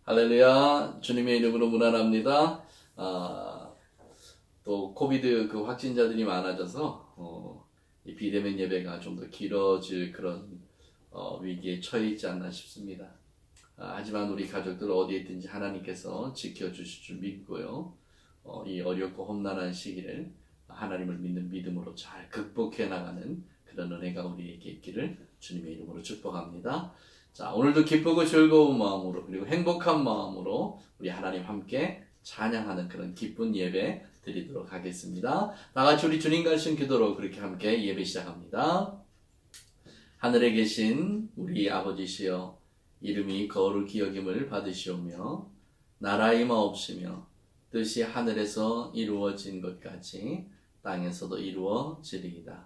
할렐루야. 주님의 이름으로 문안합니다. 또 코비드 확진자들이 많아져서 이 비대면 예배가 좀 더 길어질 그런 위기에 처해 있지 않나 싶습니다. 하지만 우리 가족들 어디에 있든지 하나님께서 지켜주실 줄 믿고요. 이 어렵고 험난한 시기를 하나님을 믿는 믿음으로 잘 극복해 나가는 그런 은혜가 우리에게 있기를 주님의 이름으로 축복합니다. 자, 오늘도 기쁘고 즐거운 마음으로 그리고 행복한 마음으로 우리 하나님 함께 찬양하는 그런 기쁜 예배 드리도록 하겠습니다. 다 같이 우리 주님 가르친 기도로 그렇게 함께 예배 시작합니다. 하늘에 계신 우리 아버지시여, 이름이 거룩히 여김을 받으시오며 나라의 마옵시며 뜻이 하늘에서 이루어진 것 같이 땅에서도 이루어지리이다.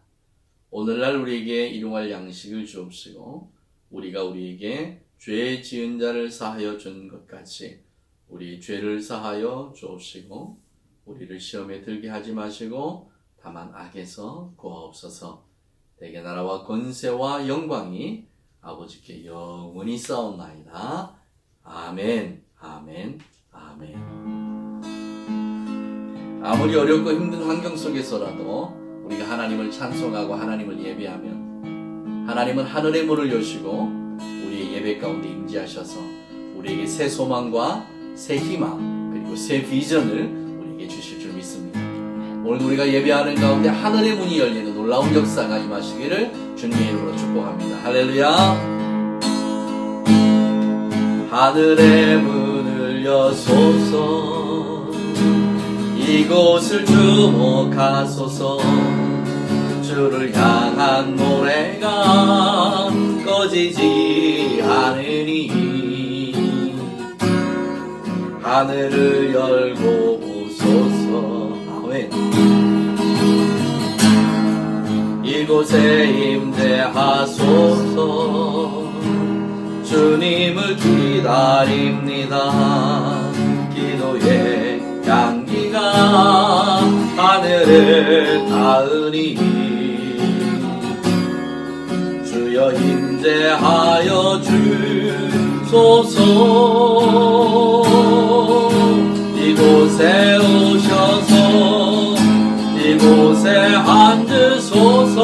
오늘날 우리에게 일용할 양식을 주옵시고 우리가 우리에게 죄 지은 자를 사하여 준 것 같이 우리 죄를 사하여 주옵시고 우리를 시험에 들게 하지 마시고 다만 악에서 구하옵소서. 대개 나라와 권세와 영광이 아버지께 영원히 싸움나이다. 아멘, 아멘, 아멘. 아무리 어렵고 힘든 환경 속에서라도 우리가 하나님을 찬송하고 하나님을 예배하면 하나님은 하늘의 문을 여시고 우리의 예배 가운데 임재하셔서 우리에게 새 소망과 새 희망 그리고 새 비전을 우리에게 주실 줄 믿습니다. 오늘 우리가 예배하는 가운데 하늘의 문이 열리는 놀라운 역사가 임하시기를 주님의 이름으로 축복합니다. 할렐루야. 하늘의 문을 여소서, 이곳을 주목하소서. 주를 향한 노래가 꺼지지 않으니 하늘을 열고 보소서. 아멘. 이곳에 임재하소서. 주님을 기다립니다. 기도의 향기가 하늘을 닿으니 주여 임재하여 주소서. 이곳에 오셔서 이곳에 앉으소서.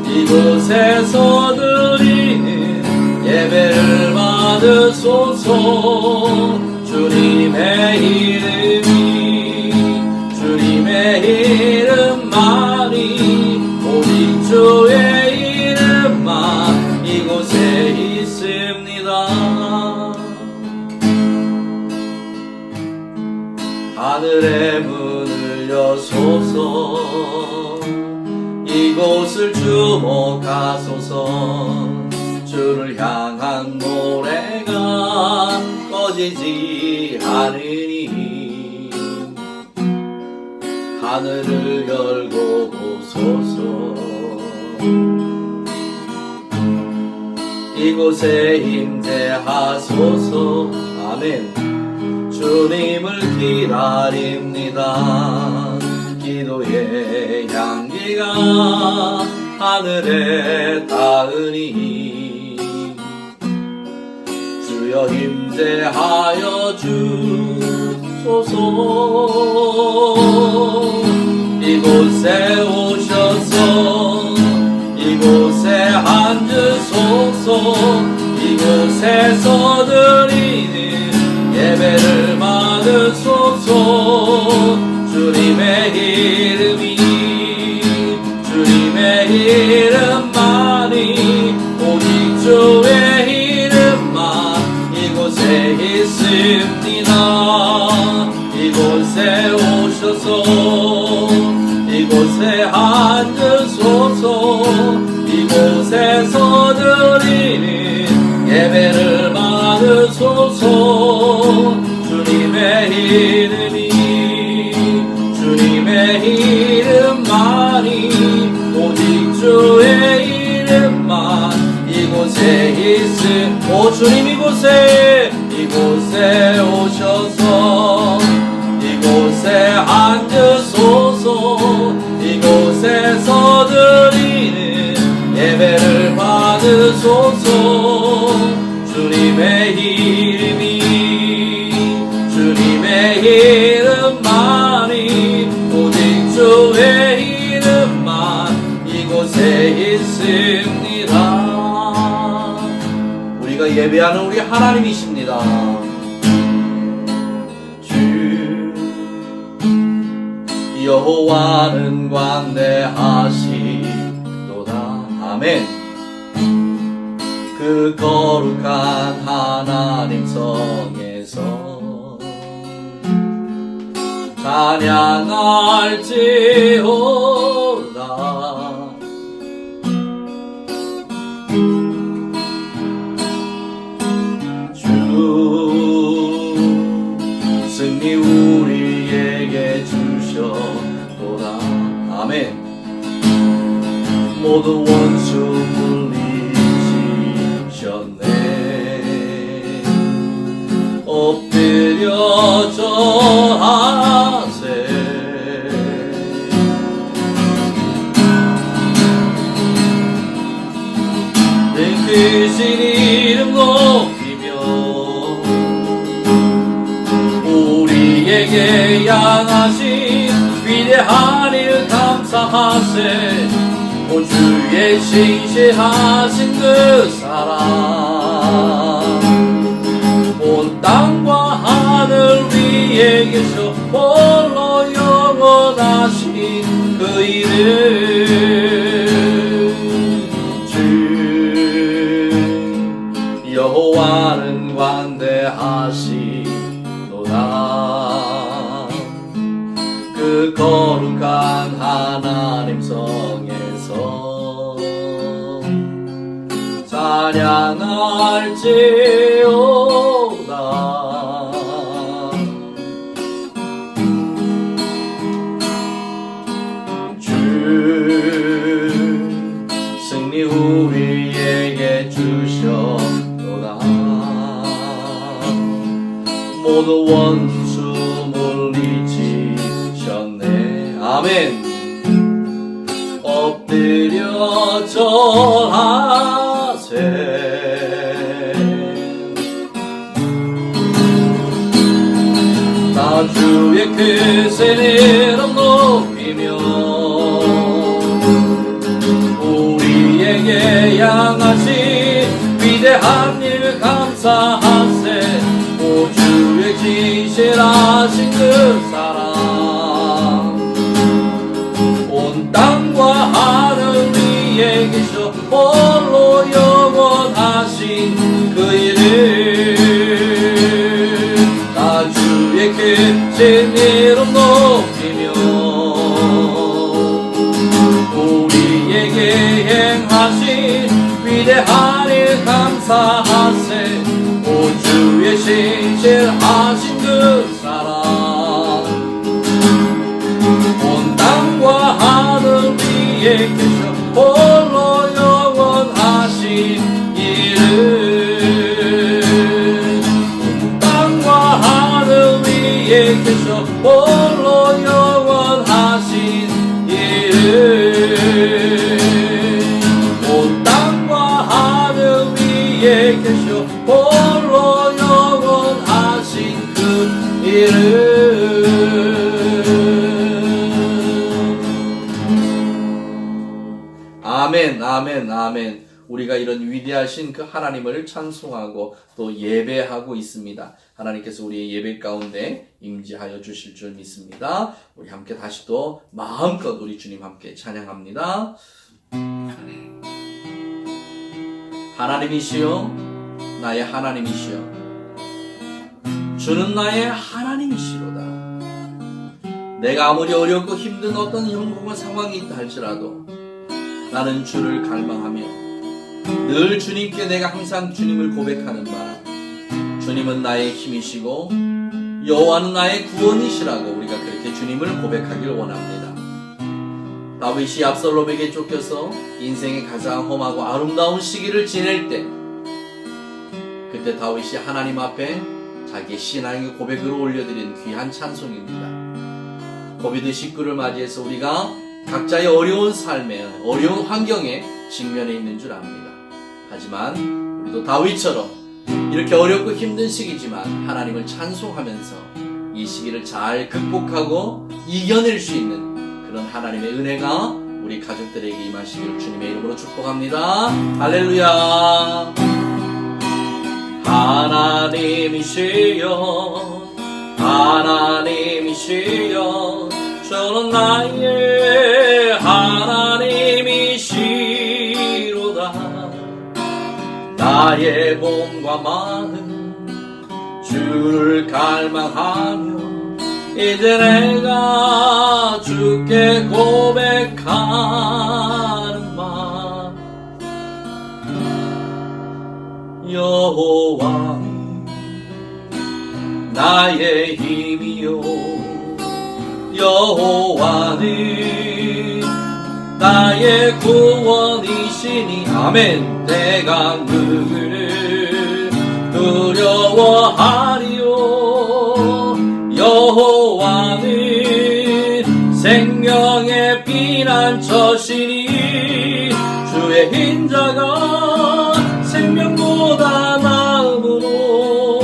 이곳에서 드리는 예배를 받으소서. 주님의 이름만이 오직 주의 이름만 이곳에 있습니다. 하늘의 문을 여소서. 이곳을 주목하소서. 주를 향한 노래가 꺼지지 않으니 하늘을 열고 보소서. 이곳에 임재하소서. 아멘. 주님을 기다립니다. 기도의 향기가 하늘에 닿으니 주여 임재하여 주소서. 이곳에 오셔서 이곳에 앉으소서. 이곳에서 드리는 예배를 받으소서. 주님의 이름만이 오직 주의 이름만 이곳에 있습니다. 이곳에 오셔서 이곳에 앉으소서. 이곳에서 드리는 예배를 받으소서. 주님의 이름만이 오직 주의 이름만 이곳에 있음. 오 주님 이곳에 오셔서 이곳에 앉으소서. 이곳에서 드리는 예배를 받으소서. 주님의 이름이 예배하는 우리 하나님이십니다. 주 여호와는 관대하시도다. 아멘. 그 거룩한 하나님 성에서 찬양할지어다. 주 승리 우리에게 주셨도다. 아멘. 모든 원수 물리치셨네. 엎드려 절하세. 크신 이름 높이며 우리에게 향하신 위대한 일 감사하세. 오 주의 신실하신 그 사랑 온 땅과 하늘 위에 계셔 홀로 영원하신 그 이름. 주 여호와는 관대하시도다. 그 거룩한 하나님 성에서 찬양할지어다. 주 승리 우리에게 주셨도다. 모두 원수 물리치셨네. 아멘. 엎드려 절하세. 나 주의 크신 이름 높이며 우리에게 향하신 위대한 일 감사하세. 오 주의 진실하신 그 사랑 온 땅과 하늘 위에 계셔 홀로 영원하신 그 이름. 나 주의 크신 이름 높이며 우리에게 행하신 위대한 일 감사하세. 오 주의 신실하신 그 사랑 온 땅과 하늘 위에 계셔 홀로 영원하신 이름. 온 땅과 하늘 위에 계셔 홀로 영원하신 이름. 온 땅과 하늘 위에 계셔 홀로 영원하신 그 이름. 아멘, 아멘, 아멘. 우리가 이런 위대하신 그 하나님을 찬송하고 또 예배하고 있습니다. 하나님께서 우리의 예배 가운데 임재하여 주실 줄 믿습니다. 우리 함께 다시 또 마음껏 우리 주님 함께 찬양합니다. 하나님이시여, 나의 하나님이시여, 주는 나의 하나님이시로다. 내가 아무리 어렵고 힘든 어떤 형통한 상황이 있다 할지라도 나는 주를 갈망하며 늘 주님께 내가 항상 주님을 고백하는 바, 주님은 나의 힘이시고 여호와는 나의 구원이시라고 우리가 그렇게 주님을 고백하길 원합니다. 다윗이 압살롬에게 쫓겨서 인생의 가장 험하고 아름다운 시기를 지낼 때, 그때 다윗이 하나님 앞에 자기 신앙의 고백을 올려드린 귀한 찬송입니다. 코비드19를 맞이해서 우리가 각자의 어려운 삶에, 어려운 환경에 직면해 있는 줄 압니다. 하지만 우리도 다윗처럼 이렇게 어렵고 힘든 시기지만 하나님을 찬송하면서 이 시기를 잘 극복하고 이겨낼 수 있는 그런 하나님의 은혜가 우리 가족들에게 임하시기를 주님의 이름으로 축복합니다. 할렐루야. 하나님이시여 하나님이시여 주는 나의 하나님이시로다. 나의 몸과 마음 주를 갈망하며 이제 내가 주께 고백하는 말. 여호와는 나의 힘이요 여호와는 나의 구원이시니 아멘. 내가 누구를 두려워하리요 여호와는 생명의 피난처시니 주의 인자가 생명보다 나음으로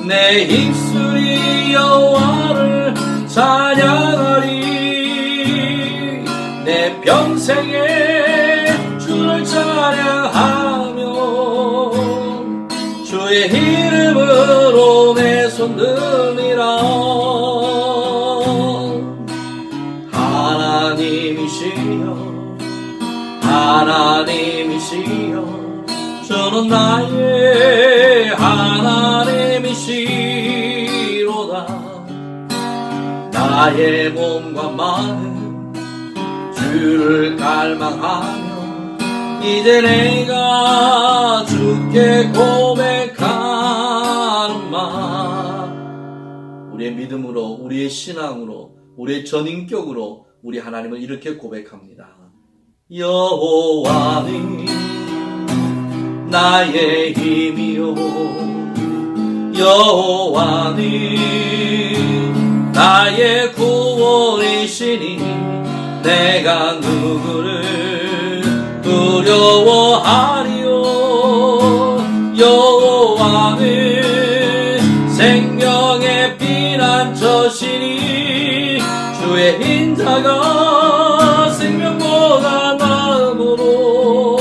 내 입술이 여호와를 찬양하리. 내 평생에 주를 찬양하며 주의 이름으로 내 손 들리라. 하나님이시여 하나님이시여 주는 나의 하나님이시로다. 나의 몸과 마음 주를 갈망하며 이제 내가 주께 고백하는 말. 우리의 믿음으로 우리의 신앙으로 우리의 전인격으로 우리 하나님을 이렇게 고백합니다. 여호와는 나의 힘이요 여호와는 나의 구원이시니 내가 누구를 두려워하리요 여호와는 생명의 피난처시니 주의 인자가 생명보다 나음으로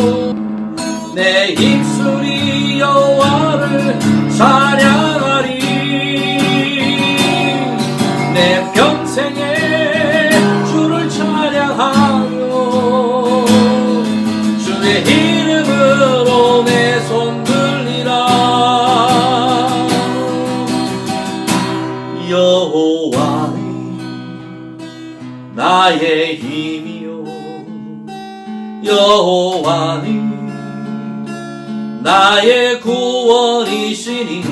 내 입술이 여호와를 찬양하리. 내 평생에 주를 찬양하며 주의 이름으로 내 손 들리라. 여호와는 나의 힘이요 여호와는 나의 구원이시니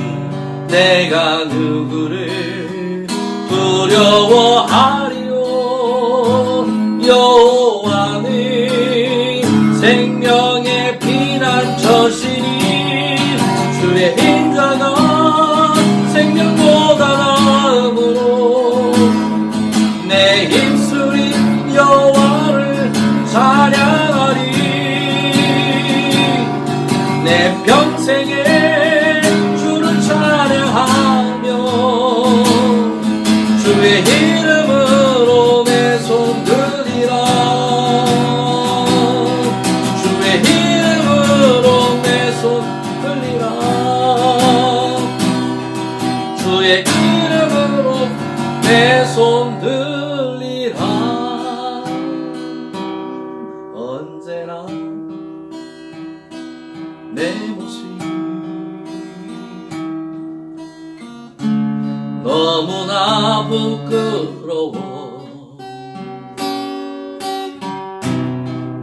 내가 누구를 두려워하리요 여호와는 생명의 피난처시니 주의 인자가 생명보다 나음으로 내 입술이 여호와를 찬양하리. 내 평생에 주를 찬양하며 주의 이름으로 내 손 들리라. 주의 이름으로 내 손 들리라. 주의 이름으로 내 손 들리라. 언제나 내 모습 너무나 부끄러워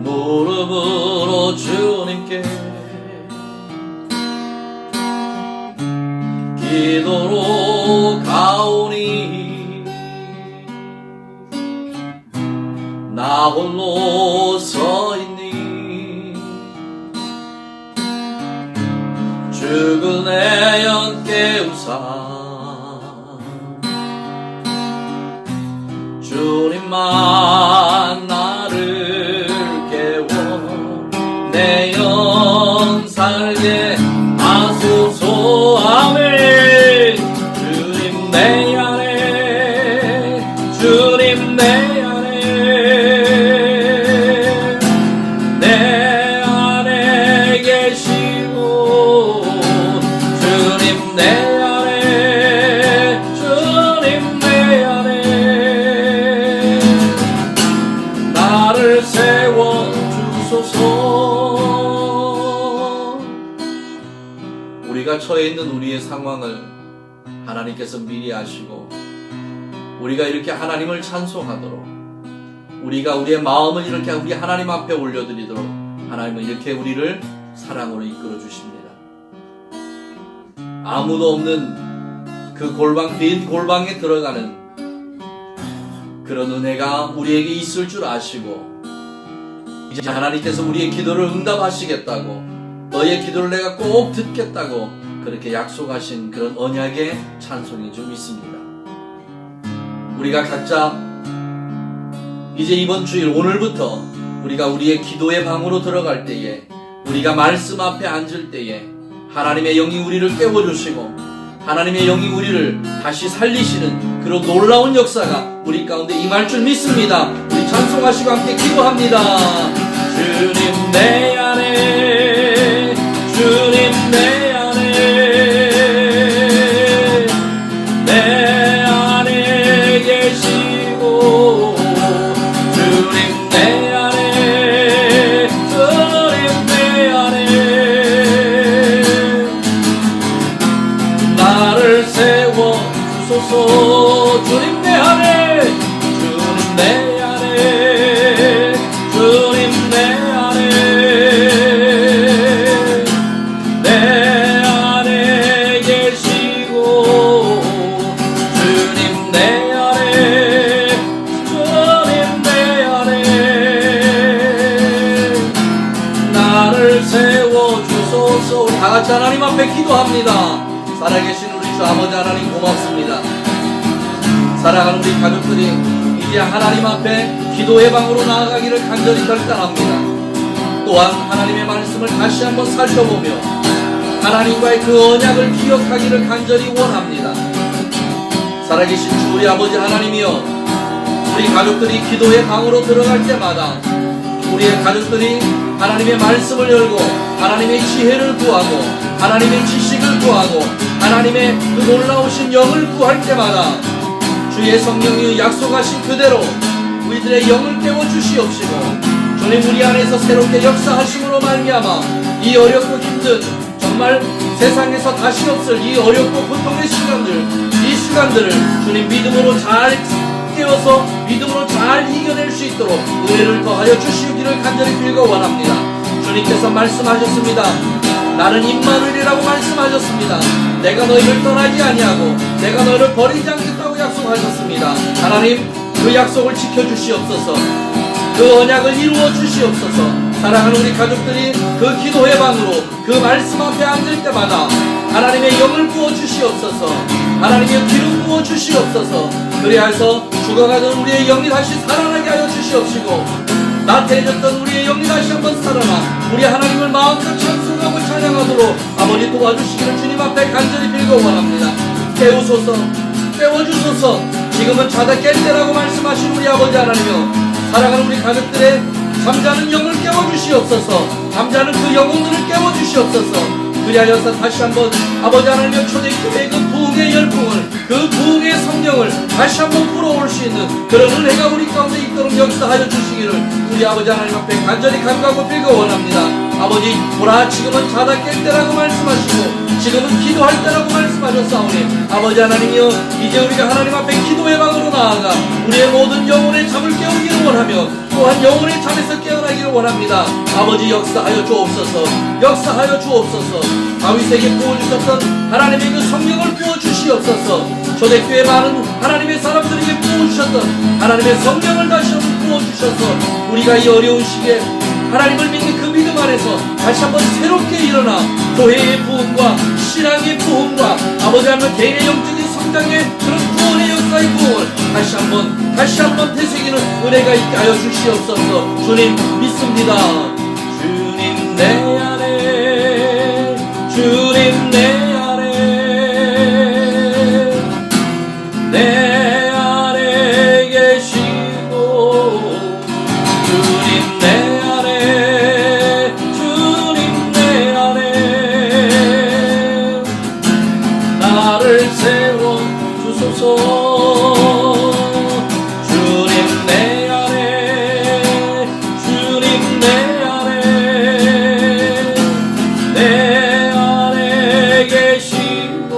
무릎으로 주님께 기도로 가오니 나 홀로 서 있니 죽은 내 영 깨우사 주님만 나를 깨워 내 영 살게 하소서. 아멘. 주님 내 안에 주님 내 안에 계시고 내 안에 주님 내 안에 나를 세워주소서. 우리가 처해 있는 우리의 상황을 하나님께서 미리 아시고 우리가 이렇게 하나님을 찬송하도록 우리가 우리의 마음을 이렇게 우리 하나님 앞에 올려드리도록 하나님은 이렇게 우리를 사랑으로 이끌어 주십니다. 아무도 없는 그 빈 골방에 들어가는 그런 은혜가 우리에게 있을 줄 아시고 이제 하나님께서 우리의 기도를 응답하시겠다고 너의 기도를 내가 꼭 듣겠다고 그렇게 약속하신 그런 언약의 찬송이 좀 있습니다. 우리가 각자 이제 이번 주일 오늘부터 우리가 우리의 기도의 방으로 들어갈 때에 우리가 말씀 앞에 앉을 때에 하나님의 영이 우리를 깨워주시고 하나님의 영이 우리를 다시 살리시는 그런 놀라운 역사가 우리 가운데 임할 줄 믿습니다. 우리 찬송하시고 함께 기도합니다. 주님 내 안에 주님 내 안에 내 안에 계시고 주님 내 안에 주님 내 안에 나를 세워주소서. 주님 내 안에 주님 내 안에 주님 내 안에 내 안에 계시고 주님 내 안에 주님 내 안에 나를 세워주소서. 우리 다같이 하나님 앞에 기도합니다. 살아계신 우리 주 아버지 하나님 고맙습니다. 사랑하는 우리 가족들이 이제 하나님 앞에 기도의 방으로 나아가기를 간절히 결단합니다. 또한 하나님의 말씀을 다시 한번 살펴보며 하나님과의 그 언약을 기억하기를 간절히 원합니다. 살아계신 주 우리 아버지 하나님이여, 우리 가족들이 기도의 방으로 들어갈 때마다 우리의 가족들이 하나님의 말씀을 열고 하나님의 지혜를 구하고 하나님의 지식을 구하고 하나님의 그 놀라우신 영을 구할 때마다 주의 성령이 약속하신 그대로 우리들의 영을 깨워주시옵시고 주님 우리 안에서 새롭게 역사하심으로 말미암아 이 어렵고 힘든 정말 세상에서 다시 없을 이 어렵고 고통의 시간들, 이 시간들을 주님 믿음으로 잘 깨워서 믿음으로 잘 이겨낼 수 있도록 은혜를 더하여 주시기를 간절히 빌고 원합니다. 주님께서 말씀하셨습니다. 나는 임마누엘이라고 말씀하셨습니다. 내가 너희를 떠나지 아니하고 내가 너희를 버리지 않겠다고 약속하셨습니다. 하나님 그 약속을 지켜주시옵소서. 그 언약을 이루어 주시옵소서. 사랑하는 우리 가족들이 그 기도의 방으로 그 말씀 앞에 앉을 때마다 하나님의 영을 부어 주시옵소서. 하나님의 기름 부어 주시옵소서. 그리하여서 죽어가던 우리의 영이 다시 살아나게 하여 주시옵시고 나태해졌던 우리의 영이 다시 한번 살아나 우리 하나님을 마음껏 찬송하고 찬양하도록 아버지 도와주시기를 주님 앞에 간절히 빌고 원합니다. 깨우소서, 깨워주소서. 지금은 자다 깰 때라고 말씀하신 우리 아버지 하나님이여, 사랑하는 우리 가족들의 잠자는 영을 깨워주시옵소서. 잠자는 그 영혼들을 깨워주시옵소서. 그리하여서 다시 한번 아버지 하나님의 초대교회의 그 부흥의 열풍을, 그 부흥의 성령을 다시 한번 불어올 수 있는 그런 은혜가 우리 가운데 있도록 역사하여 주시기를 우리 아버지 하나님 앞에 간절히 간구하고 빌고 원합니다. 아버지 보라 지금은 자다 깰 때라고 말씀하시고 지금은 기도할 때라고 말씀하셨사오니 아버지 하나님이여, 이제 우리가 하나님 앞에 기도의 방으로 나아가 우리의 모든 영혼의 잠을 깨우기를 원하며 또한 영혼의 잠에서 깨어나기를 원합니다. 아버지 역사하여 주옵소서. 역사하여 주옵소서. 다윗에게 부어주셨던 하나님의 그 성령을 부어주시옵소서. 초대교회 많은 하나님의 사람들에게 부어주셨던 하나님의 성령을 다시 한번 부어주셔서 우리가 이 어려운 시기에 하나님을 믿는 그 믿음 안에서 다시 한번 새롭게 일어나 교회의 부흥과 신앙의 부흥과 아버지 하나님 개인의 영적인 성장의 그런 구원의 역사의 부흥을 다시 한번 되새기는 은혜가 있게 하여 주시옵소서. 주님 믿습니다. 주님 내 안에 주님 내 안에 내 안에 계시고 주님 내 안에 주님 내 안에 나를 세워 주소서. 주님 내 안에, 주님 내 안에, 내 안에 계시고,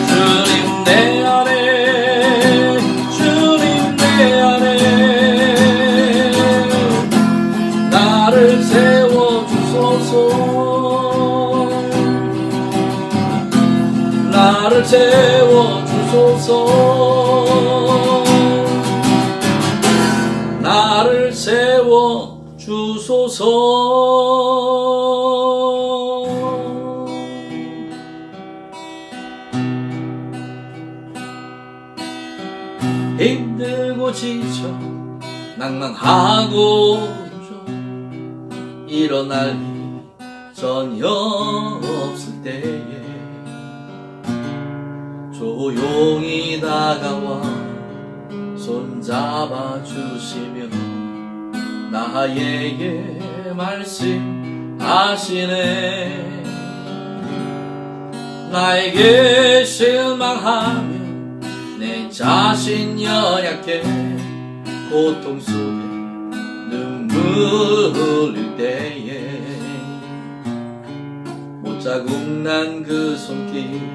주님 내 안에, 주님 내 안에 나를 세워 주소서. 나를 세워 주소서. 나를 세워 주소서. 힘들고 지쳐 낭만하고 일어날 일이 전혀 없을 때에 조용히 다가와 손잡아 주시며 나에게 말씀하시네. 나에게 실망하며 내 자신 연약해 고통 속에 눈물 흘릴 때에 못자국 난 그 손길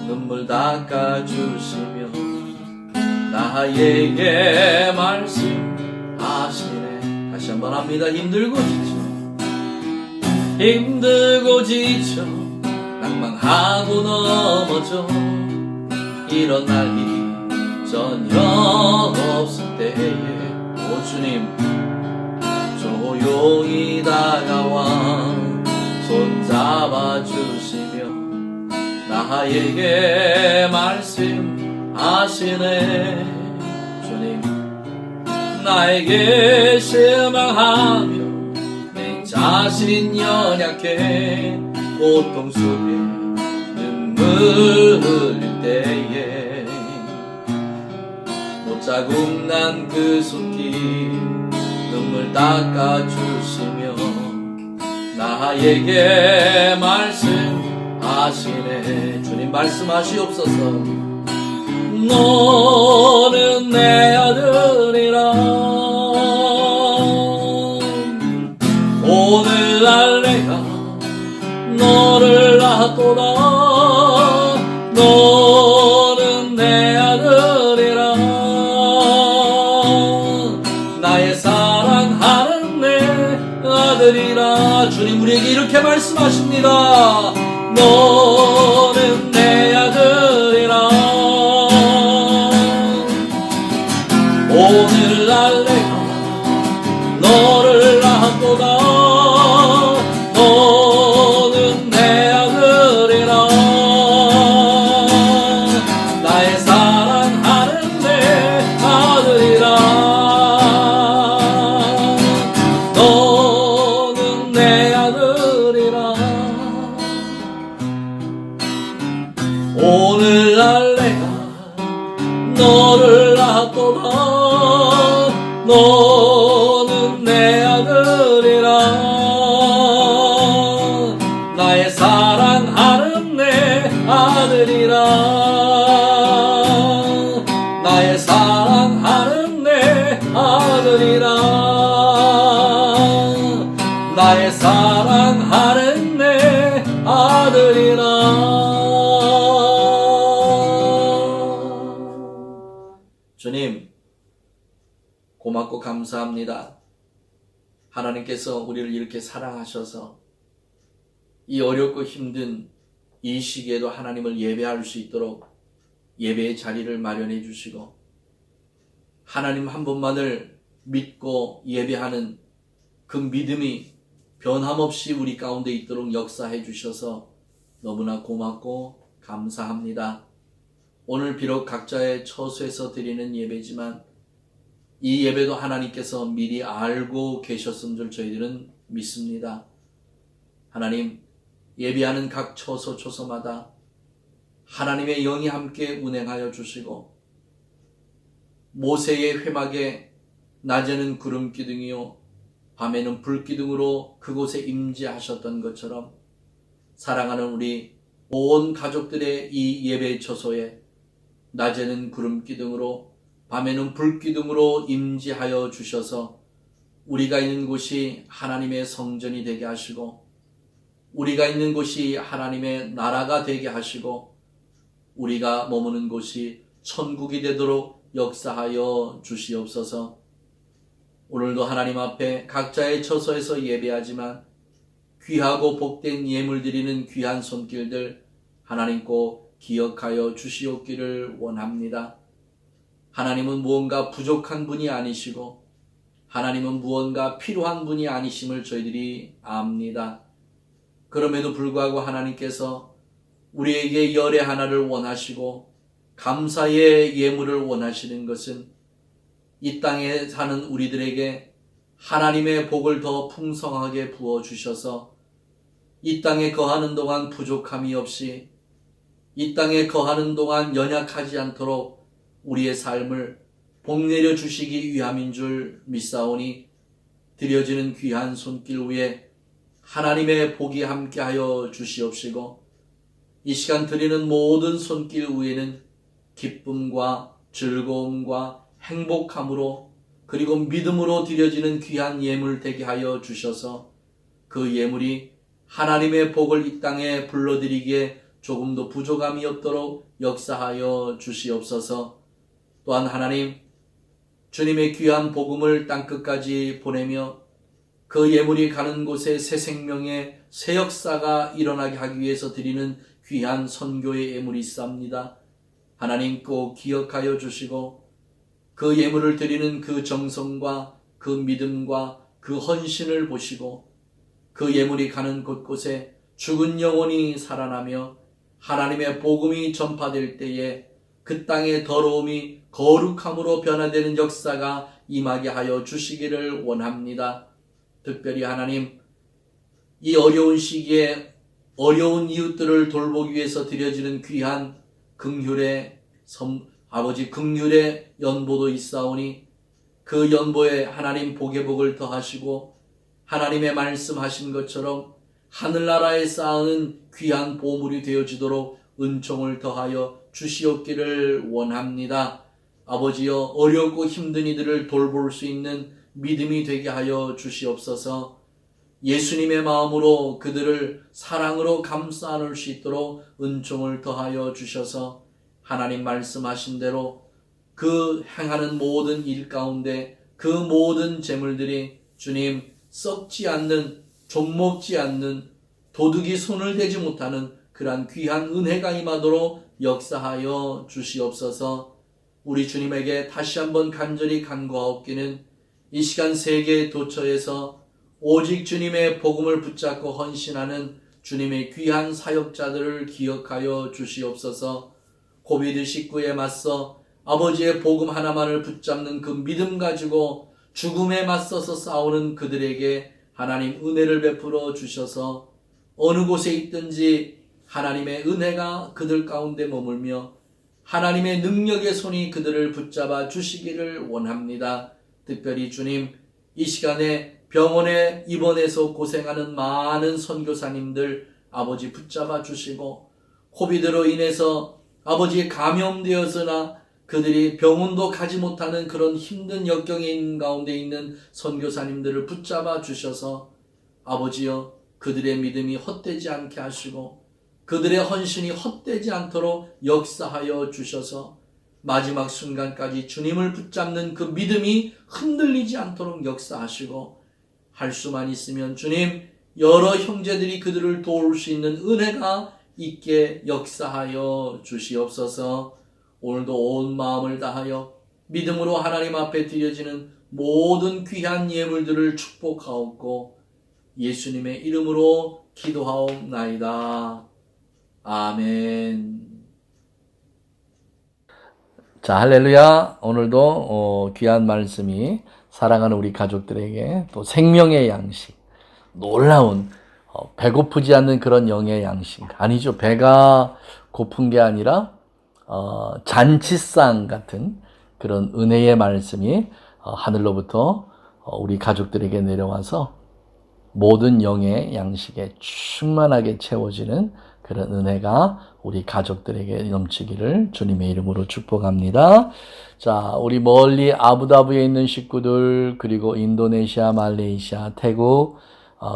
눈물 닦아주시며 나에게 말씀하시네. 다시 한번 합니다. 힘들고 지쳐 낭망하고 넘어져 일어날 일이 전혀 없을 때에 오 주님 조용히 다가와 손잡아 주시며 나에게 말씀하시네. 주님 나에게 실망하며 내 자신 연약해 고통 속에 눈물 흘릴 때에 못자국 난 그 손길 눈물 닦아주시며 나에게 말씀하시네. 주님 말씀하시옵소서. 너는 내 아들이라 오늘날 내가 너를 낳았도다. 너는 내 아들이라 나의 사랑하는 내 아들이라. 주님 우리에게 이렇게 말씀하십니다. 너는 내 아들이라 오늘날 내가 너를 낳았도다. 너는 내 아들이라 나의 사랑하는 내 아들이라. 너는 내 아들이라 오늘날 내가 너를 낳았도다. 너는 내 아들이라 나의 사랑하는 내 아들이라. 나의 사랑하는 내 아들이라. 나의 사랑하는 내 아들이라. 주님 고맙고 감사합니다. 하나님께서 우리를 이렇게 사랑하셔서 이 어렵고 힘든 이 시기에도 하나님을 예배할 수 있도록 예배의 자리를 마련해 주시고 하나님 한 분만을 믿고 예배하는 그 믿음이 변함없이 우리 가운데 있도록 역사해 주셔서 너무나 고맙고 감사합니다. 오늘 비록 각자의 처소에서 드리는 예배지만 이 예배도 하나님께서 미리 알고 계셨음 줄 저희들은 믿습니다. 하나님 예배하는 각 처소 처소마다 하나님의 영이 함께 운행하여 주시고 모세의 회막에 낮에는 구름 기둥이요 밤에는 불 기둥으로 그곳에 임재하셨던 것처럼 사랑하는 우리 온 가족들의 이 예배 처소에 낮에는 구름 기둥으로 밤에는 불 기둥으로 임재하여 주셔서 우리가 있는 곳이 하나님의 성전이 되게 하시고 우리가 있는 곳이 하나님의 나라가 되게 하시고 우리가 머무는 곳이 천국이 되도록 역사하여 주시옵소서. 오늘도 하나님 앞에 각자의 처소에서 예배하지만 귀하고 복된 예물 드리는 귀한 손길들 하나님 꼭 기억하여 주시옵기를 원합니다. 하나님은 무언가 부족한 분이 아니시고 하나님은 무언가 필요한 분이 아니심을 저희들이 압니다. 그럼에도 불구하고 하나님께서 우리에게 열의 하나를 원하시고 감사의 예물을 원하시는 것은 이 땅에 사는 우리들에게 하나님의 복을 더 풍성하게 부어주셔서 이 땅에 거하는 동안 부족함이 없이 이 땅에 거하는 동안 연약하지 않도록 우리의 삶을 복내려 주시기 위함인 줄 믿사오니 드려지는 귀한 손길 위에 하나님의 복이 함께하여 주시옵시고 이 시간 드리는 모든 손길 위에는 기쁨과 즐거움과 행복함으로 그리고 믿음으로 드려지는 귀한 예물 되게 하여 주셔서 그 예물이 하나님의 복을 이 땅에 불러들이기에 조금도 부족함이 없도록 역사하여 주시옵소서. 또한 하나님, 주님의 귀한 복음을 땅끝까지 보내며 그 예물이 가는 곳에 새 생명의 새 역사가 일어나게 하기 위해서 드리는 귀한 선교의 예물이 있사옵니다. 하나님 꼭 기억하여 주시고 그 예물을 드리는 그 정성과 그 믿음과 그 헌신을 보시고 그 예물이 가는 곳곳에 죽은 영혼이 살아나며 하나님의 복음이 전파될 때에 그 땅의 더러움이 거룩함으로 변화되는 역사가 임하게 하여 주시기를 원합니다. 특별히 하나님, 이 어려운 시기에 어려운 이웃들을 돌보기 위해서 드려지는 귀한 긍휼의 아버지 긍휼의 연보도 있사오니 그 연보에 하나님 복의 복을 더하시고 하나님의 말씀하신 것처럼 하늘나라에 쌓는 귀한 보물이 되어지도록 은총을 더하여 주시옵기를 원합니다. 아버지여, 어렵고 힘든 이들을 돌볼 수 있는 믿음이 되게 하여 주시옵소서. 예수님의 마음으로 그들을 사랑으로 감싸 안을 수 있도록 은총을 더하여 주셔서 하나님 말씀하신 대로 그 행하는 모든 일 가운데 그 모든 재물들이 주님 썩지 않는, 좀먹지 않는, 도둑이 손을 대지 못하는 그러한 귀한 은혜가 임하도록 역사하여 주시옵소서. 우리 주님에게 다시 한번 간절히 간구하옵기는 이 시간 세계 도처에서 오직 주님의 복음을 붙잡고 헌신하는 주님의 귀한 사역자들을 기억하여 주시옵소서. 코비드19에 맞서 아버지의 복음 하나만을 붙잡는 그 믿음 가지고 죽음에 맞서서 싸우는 그들에게 하나님 은혜를 베풀어 주셔서 어느 곳에 있든지 하나님의 은혜가 그들 가운데 머물며 하나님의 능력의 손이 그들을 붙잡아 주시기를 원합니다. 특별히 주님, 이 시간에 병원에 입원해서 고생하는 많은 선교사님들 아버지 붙잡아 주시고 코비드로 인해서 아버지 감염되어서나 그들이 병원도 가지 못하는 그런 힘든 역경에 있는 가운데 있는 선교사님들을 붙잡아 주셔서 아버지여 그들의 믿음이 헛되지 않게 하시고 그들의 헌신이 헛되지 않도록 역사하여 주셔서 마지막 순간까지 주님을 붙잡는 그 믿음이 흔들리지 않도록 역사하시고 할 수만 있으면 주님 여러 형제들이 그들을 도울 수 있는 은혜가 있게 역사하여 주시옵소서. 오늘도 온 마음을 다하여 믿음으로 하나님 앞에 드려지는 모든 귀한 예물들을 축복하옵고 예수님의 이름으로 기도하옵나이다. 아멘. 자, 할렐루야. 오늘도 귀한 말씀이 사랑하는 우리 가족들에게 또 생명의 양식, 놀라운 배고프지 않는 그런 영의 양식, 아니죠. 배가 고픈 게 아니라 잔치상 같은 그런 은혜의 말씀이 하늘로부터 우리 가족들에게 내려와서 모든 영의 양식에 충만하게 채워지는 그런 은혜가 우리 가족들에게 넘치기를 주님의 이름으로 축복합니다. 자, 우리 멀리 아부다비에 있는 식구들, 그리고 인도네시아, 말레이시아, 태국,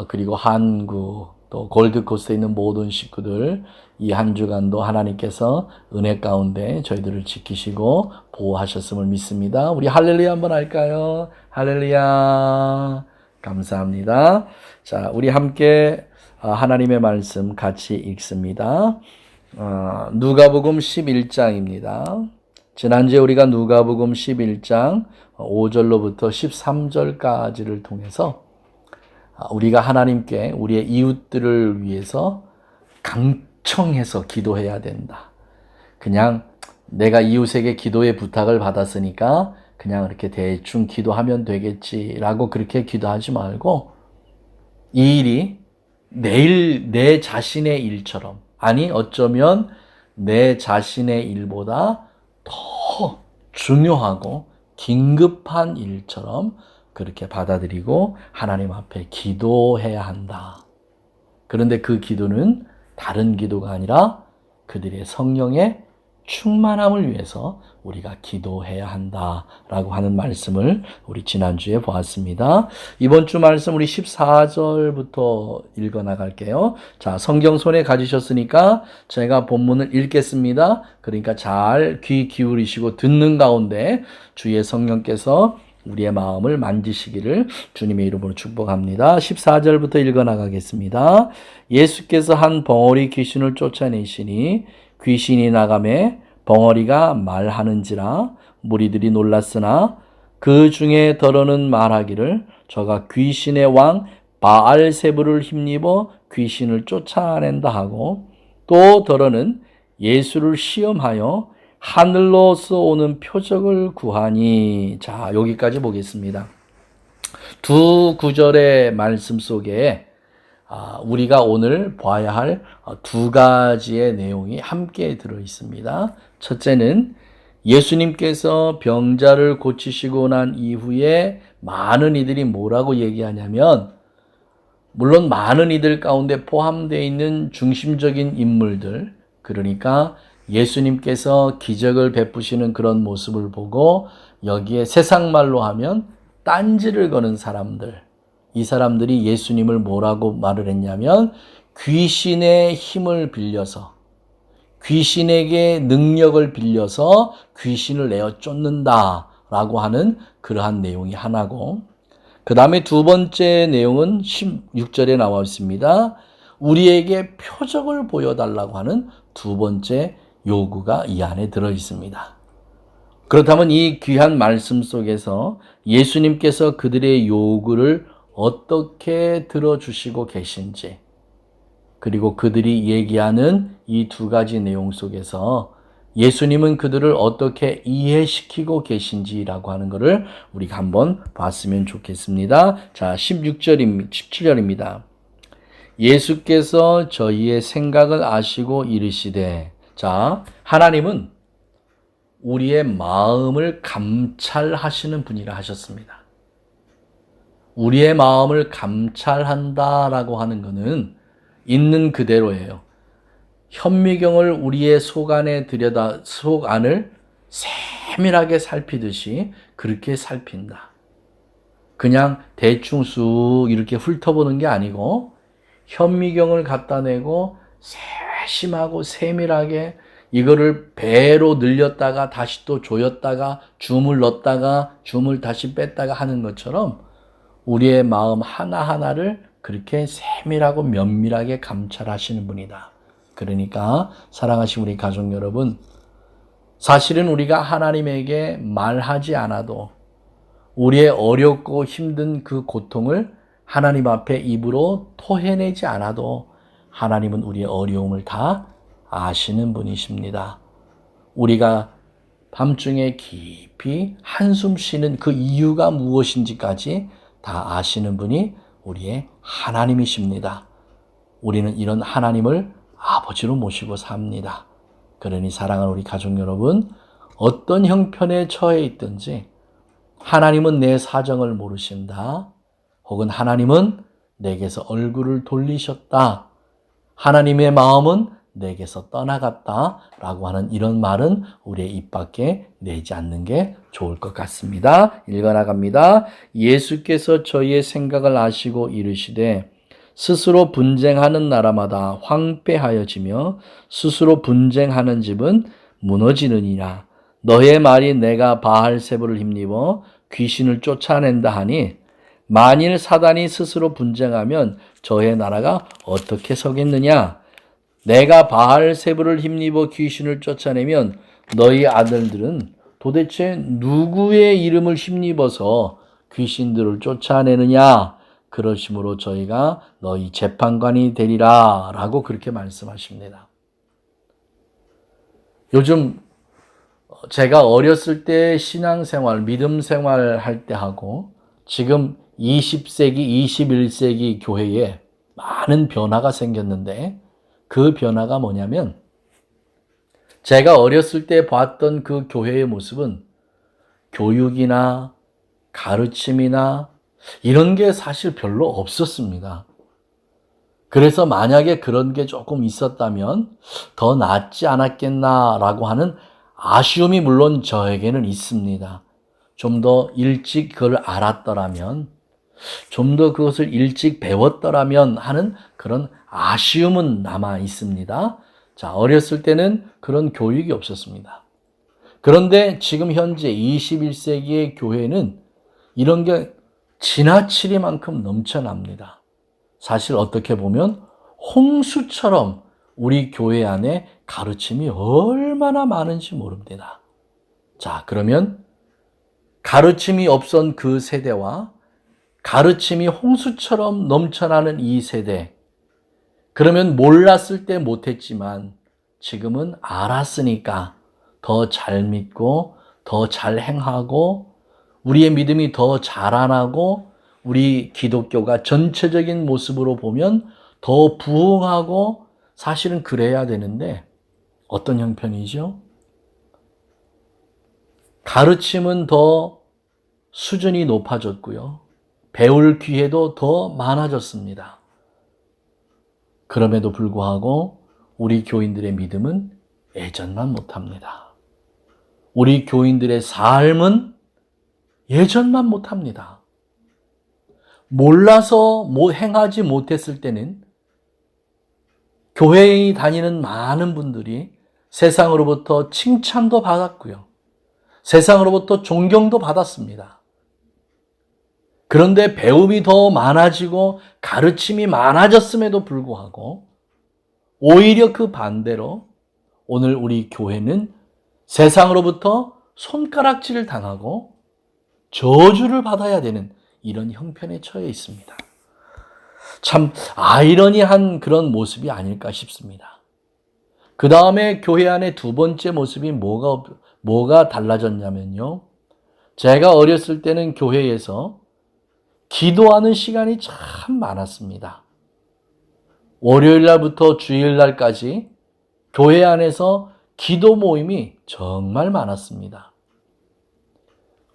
그리고 한국, 또 골드코스트에 있는 모든 식구들, 이 한 주간도 하나님께서 은혜 가운데 저희들을 지키시고 보호하셨음을 믿습니다. 우리 할렐루야 한번 할까요? 할렐루야. 감사합니다. 자, 우리 함께 하나님의 말씀 같이 읽습니다. 누가복음 11장입니다. 지난주에 우리가 누가복음 11장 5절로부터 13절까지를 통해서 우리가 하나님께 우리의 이웃들을 위해서 강청해서 기도해야 된다. 그냥 내가 이웃에게 기도의 부탁을 받았으니까 그냥 이렇게 대충 기도하면 되겠지라고 그렇게 기도하지 말고 이 일이 내일 내 자신의 일처럼, 아니 어쩌면 내 자신의 일보다 더 중요하고 긴급한 일처럼 그렇게 받아들이고 하나님 앞에 기도해야 한다. 그런데 그 기도는 다른 기도가 아니라 그들의 성령의 충만함을 위해서 우리가 기도해야 한다라고 하는 말씀을 우리 지난주에 보았습니다. 이번 주 말씀 우리 14절부터 읽어 나갈게요. 자, 성경 손에 가지셨으니까 제가 본문을 읽겠습니다. 그러니까 잘 귀 기울이시고 듣는 가운데 주의 성령께서 우리의 마음을 만지시기를 주님의 이름으로 축복합니다. 14절부터 읽어 나가겠습니다. 예수께서 한 벙어리 귀신을 쫓아내시니 귀신이 나가매 벙어리가 말하는지라 무리들이 놀랐으나 그 중에 더러는 말하기를 저가 귀신의 왕 바알세불을 힘입어 귀신을 쫓아낸다 하고, 또 더러는 예수를 시험하여 하늘로서 오는 표적을 구하니. 자, 여기까지 보겠습니다. 두 구절의 말씀 속에 우리가 오늘 봐야 할 두 가지의 내용이 함께 들어 있습니다. 첫째는 예수님께서 병자를 고치시고 난 이후에 많은 이들이 뭐라고 얘기하냐면, 물론 많은 이들 가운데 포함되어 있는 중심적인 인물들, 그러니까 예수님께서 기적을 베푸시는 그런 모습을 보고 여기에 세상 말로 하면 딴지를 거는 사람들, 이 사람들이 예수님을 뭐라고 말을 했냐면 귀신의 힘을 빌려서, 귀신에게 능력을 빌려서 귀신을 내어 쫓는다라고 하는 그러한 내용이 하나고, 그 다음에 두 번째 내용은 16절에 나와 있습니다. 우리에게 표적을 보여달라고 하는 두 번째 요구가 이 안에 들어 있습니다. 그렇다면 이 귀한 말씀 속에서 예수님께서 그들의 요구를 어떻게 들어주시고 계신지, 그리고 그들이 얘기하는 이 두 가지 내용 속에서 예수님은 그들을 어떻게 이해시키고 계신지라고 하는 것을 우리가 한번 봤으면 좋겠습니다. 자, 17절입니다. 예수께서 저희의 생각을 아시고 이르시되. 자, 하나님은 우리의 마음을 감찰하시는 분이라 하셨습니다. 우리의 마음을 감찰한다라고 하는 것은 있는 그대로예요. 현미경을 우리의 속 안에 속 안을 세밀하게 살피듯이 그렇게 살핀다. 그냥 대충 쑥 이렇게 훑어보는 게 아니고 현미경을 갖다 내고 세심하고 세밀하게 이거를 배로 늘렸다가 다시 또 조였다가 줌을 넣었다가 줌을 다시 뺐다가 하는 것처럼 우리의 마음 하나하나를 그렇게 세밀하고 면밀하게 감찰하시는 분이다. 그러니까 사랑하신 우리 가족 여러분, 사실은 우리가 하나님에게 말하지 않아도 우리의 어렵고 힘든 그 고통을 하나님 앞에 입으로 토해내지 않아도 하나님은 우리의 어려움을 다 아시는 분이십니다. 우리가 밤중에 깊이 한숨 쉬는 그 이유가 무엇인지까지 다 아시는 분이 우리의 하나님이십니다. 우리는 이런 하나님을 아버지로 모시고 삽니다. 그러니 사랑하는 우리 가족 여러분, 어떤 형편에 처해 있든지 하나님은 내 사정을 모르신다. 혹은 하나님은 내게서 얼굴을 돌리셨다. 하나님의 마음은 내게서 떠나갔다라고 하는 이런 말은 우리의 입 밖에 내지 않는 게 좋을 것 같습니다. 읽어나갑니다. 예수께서 저희의 생각을 아시고 이르시되 스스로 분쟁하는 나라마다 황폐하여지며 스스로 분쟁하는 집은 무너지느니라. 너의 말이 내가 바알세불을 힘입어 귀신을 쫓아낸다 하니 만일 사단이 스스로 분쟁하면 저의 나라가 어떻게 서겠느냐? 내가 바알세불을 힘입어 귀신을 쫓아내면 너희 아들들은 도대체 누구의 이름을 힘입어서 귀신들을 쫓아내느냐? 그러심으로 저희가 너희 재판관이 되리라 라고 그렇게 말씀하십니다. 요즘 제가 어렸을 때 신앙생활, 믿음생활 할 때 하고 지금 20세기, 21세기 교회에 많은 변화가 생겼는데 그 변화가 뭐냐면 제가 어렸을 때 봤던 그 교회의 모습은 교육이나 가르침이나 이런 게 사실 별로 없었습니다. 그래서 만약에 그런 게 조금 있었다면 더 낫지 않았겠나라고 하는 아쉬움이 물론 저에게는 있습니다. 좀 더 일찍 그걸 알았더라면, 좀 더 그것을 일찍 배웠더라면 하는 그런 아쉬움은 남아 있습니다. 자, 어렸을 때는 그런 교육이 없었습니다. 그런데 지금 현재 21세기의 교회는 이런 게 지나치리만큼 넘쳐납니다. 사실 어떻게 보면 홍수처럼 우리 교회 안에 가르침이 얼마나 많은지 모릅니다. 자, 그러면 가르침이 없던 그 세대와 가르침이 홍수처럼 넘쳐나는 이 세대, 그러면 몰랐을 때 못했지만 지금은 알았으니까 더 잘 믿고 더 잘 행하고 우리의 믿음이 더 자라나고 우리 기독교가 전체적인 모습으로 보면 더 부흥하고 사실은 그래야 되는데 어떤 형편이죠? 가르침은 더 수준이 높아졌고요. 배울 기회도 더 많아졌습니다. 그럼에도 불구하고 우리 교인들의 믿음은 예전만 못합니다. 우리 교인들의 삶은 예전만 못합니다. 몰라서 행하지 못했을 때는 교회에 다니는 많은 분들이 세상으로부터 칭찬도 받았고요. 세상으로부터 존경도 받았습니다. 그런데 배움이 더 많아지고 가르침이 많아졌음에도 불구하고 오히려 그 반대로 오늘 우리 교회는 세상으로부터 손가락질을 당하고 저주를 받아야 되는 이런 형편에 처해 있습니다. 참 아이러니한 그런 모습이 아닐까 싶습니다. 그 다음에 교회 안에 두 번째 모습이 뭐가 달라졌냐면요. 제가 어렸을 때는 교회에서 기도하는 시간이 참 많았습니다. 월요일 날부터 주일 날까지 교회 안에서 기도 모임이 정말 많았습니다.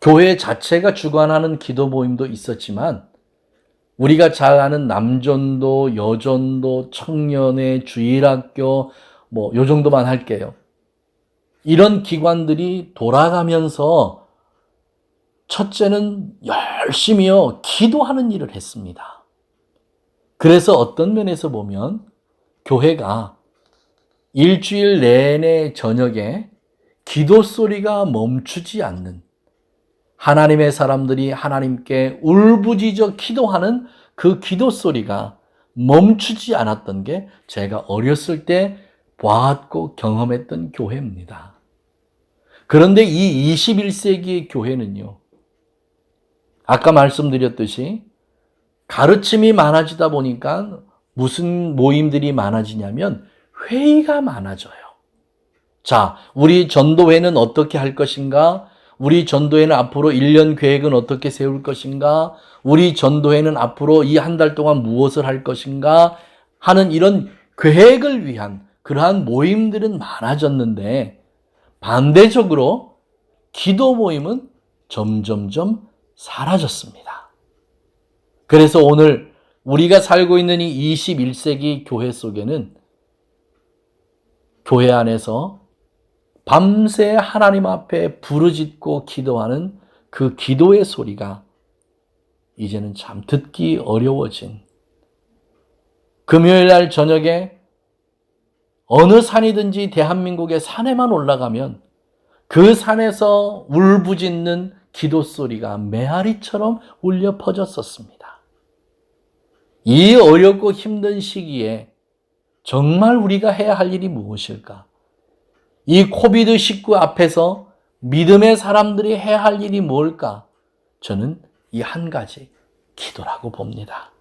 교회 자체가 주관하는 기도 모임도 있었지만 우리가 잘 아는 남전도, 여전도, 청년회, 주일학교 요 정도만 할게요. 이런 기관들이 돌아가면서 첫째는 열심히요 기도하는 일을 했습니다. 그래서 어떤 면에서 보면 교회가 일주일 내내 저녁에 기도 소리가 멈추지 않는 하나님의 사람들이 하나님께 울부짖어 기도하는 그 기도 소리가 멈추지 않았던 게 제가 어렸을 때 보았고 경험했던 교회입니다. 그런데 이 21세기의 교회는요, 아까 말씀드렸듯이 가르침이 많아지다 보니까 무슨 모임들이 많아지냐면 회의가 많아져요. 자, 우리 전도회는 어떻게 할 것인가? 우리 전도회는 앞으로 1년 계획은 어떻게 세울 것인가? 우리 전도회는 앞으로 이 한 달 동안 무엇을 할 것인가? 하는 이런 계획을 위한 그러한 모임들은 많아졌는데 반대적으로 기도 모임은 점점점 사라졌습니다. 그래서 오늘 우리가 살고 있는 이 21세기 교회 속에는 교회 안에서 밤새 하나님 앞에 부르짖고 기도하는 그 기도의 소리가 이제는 참 듣기 어려워진, 금요일 날 저녁에 어느 산이든지 대한민국의 산에만 올라가면 그 산에서 울부짖는 기도 소리가 메아리처럼 울려 퍼졌었습니다. 이 어렵고 힘든 시기에 정말 우리가 해야 할 일이 무엇일까? 이 코비드19 앞에서 믿음의 사람들이 해야 할 일이 뭘까? 저는 이 한 가지, 기도라고 봅니다.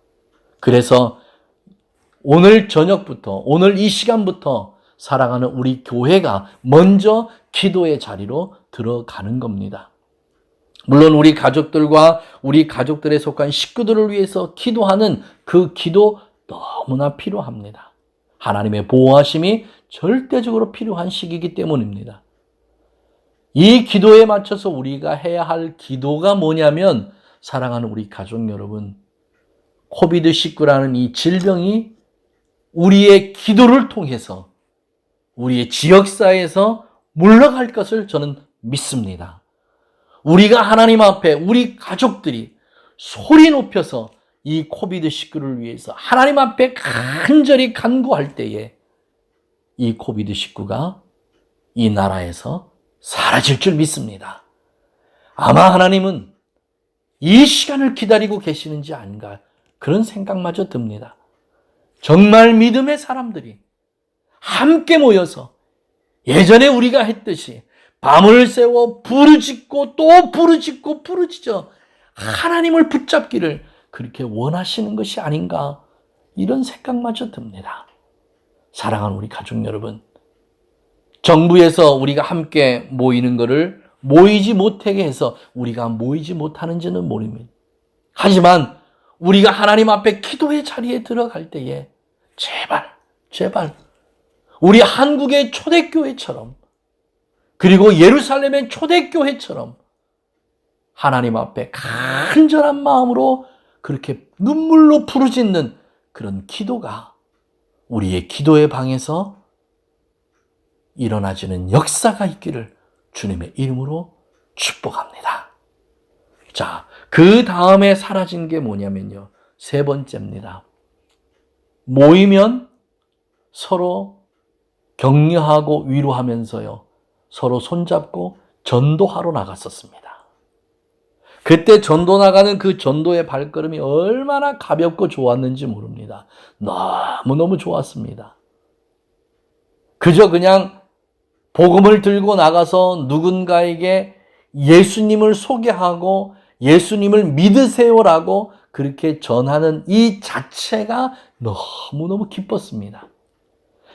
그래서 오늘 저녁부터, 오늘 이 시간부터 사랑하는 우리 교회가 먼저 기도의 자리로 들어가는 겁니다. 물론 우리 가족들과 우리 가족들에 속한 식구들을 위해서 기도하는 그 기도 너무나 필요합니다. 하나님의 보호하심이 절대적으로 필요한 시기이기 때문입니다. 이 기도에 맞춰서 우리가 해야 할 기도가 뭐냐면, 사랑하는 우리 가족 여러분, 코비드19라는 이 질병이 우리의 기도를 통해서 우리의 지역사회에서 물러갈 것을 저는 믿습니다. 우리가 하나님 앞에 우리 가족들이 소리 높여서 이 코비드19를 위해서 하나님 앞에 간절히 간구할 때에 이 코비드19가 이 나라에서 사라질 줄 믿습니다. 아마 하나님은 이 시간을 기다리고 계시는지 아닌가, 그런 생각마저 듭니다. 정말 믿음의 사람들이 함께 모여서 예전에 우리가 했듯이 밤을 새워 부르짖고 또 부르짖고 부르짖어 하나님을 붙잡기를 그렇게 원하시는 것이 아닌가, 이런 생각마저 듭니다. 사랑하는 우리 가족 여러분, 정부에서 우리가 함께 모이는 것을 모이지 못하게 해서 우리가 모이지 못하는지는 모릅니다. 하지만 우리가 하나님 앞에 기도의 자리에 들어갈 때에 제발 우리 한국의 초대교회처럼, 그리고 예루살렘의 초대교회처럼 하나님 앞에 간절한 마음으로 그렇게 눈물로 부르짖는 그런 기도가 우리의 기도의 방에서 일어나지는 역사가 있기를 주님의 이름으로 축복합니다. 자, 그 다음에 사라진 게 뭐냐면요, 세 번째입니다. 모이면 서로 격려하고 위로하면서요, 서로 손잡고 전도하러 나갔었습니다. 그때 전도 나가는 그 전도의 발걸음이 얼마나 가볍고 좋았는지 모릅니다. 너무너무 좋았습니다. 그저 그냥 복음을 들고 나가서 누군가에게 예수님을 소개하고 예수님을 믿으세요라고 그렇게 전하는 이 자체가 너무너무 기뻤습니다.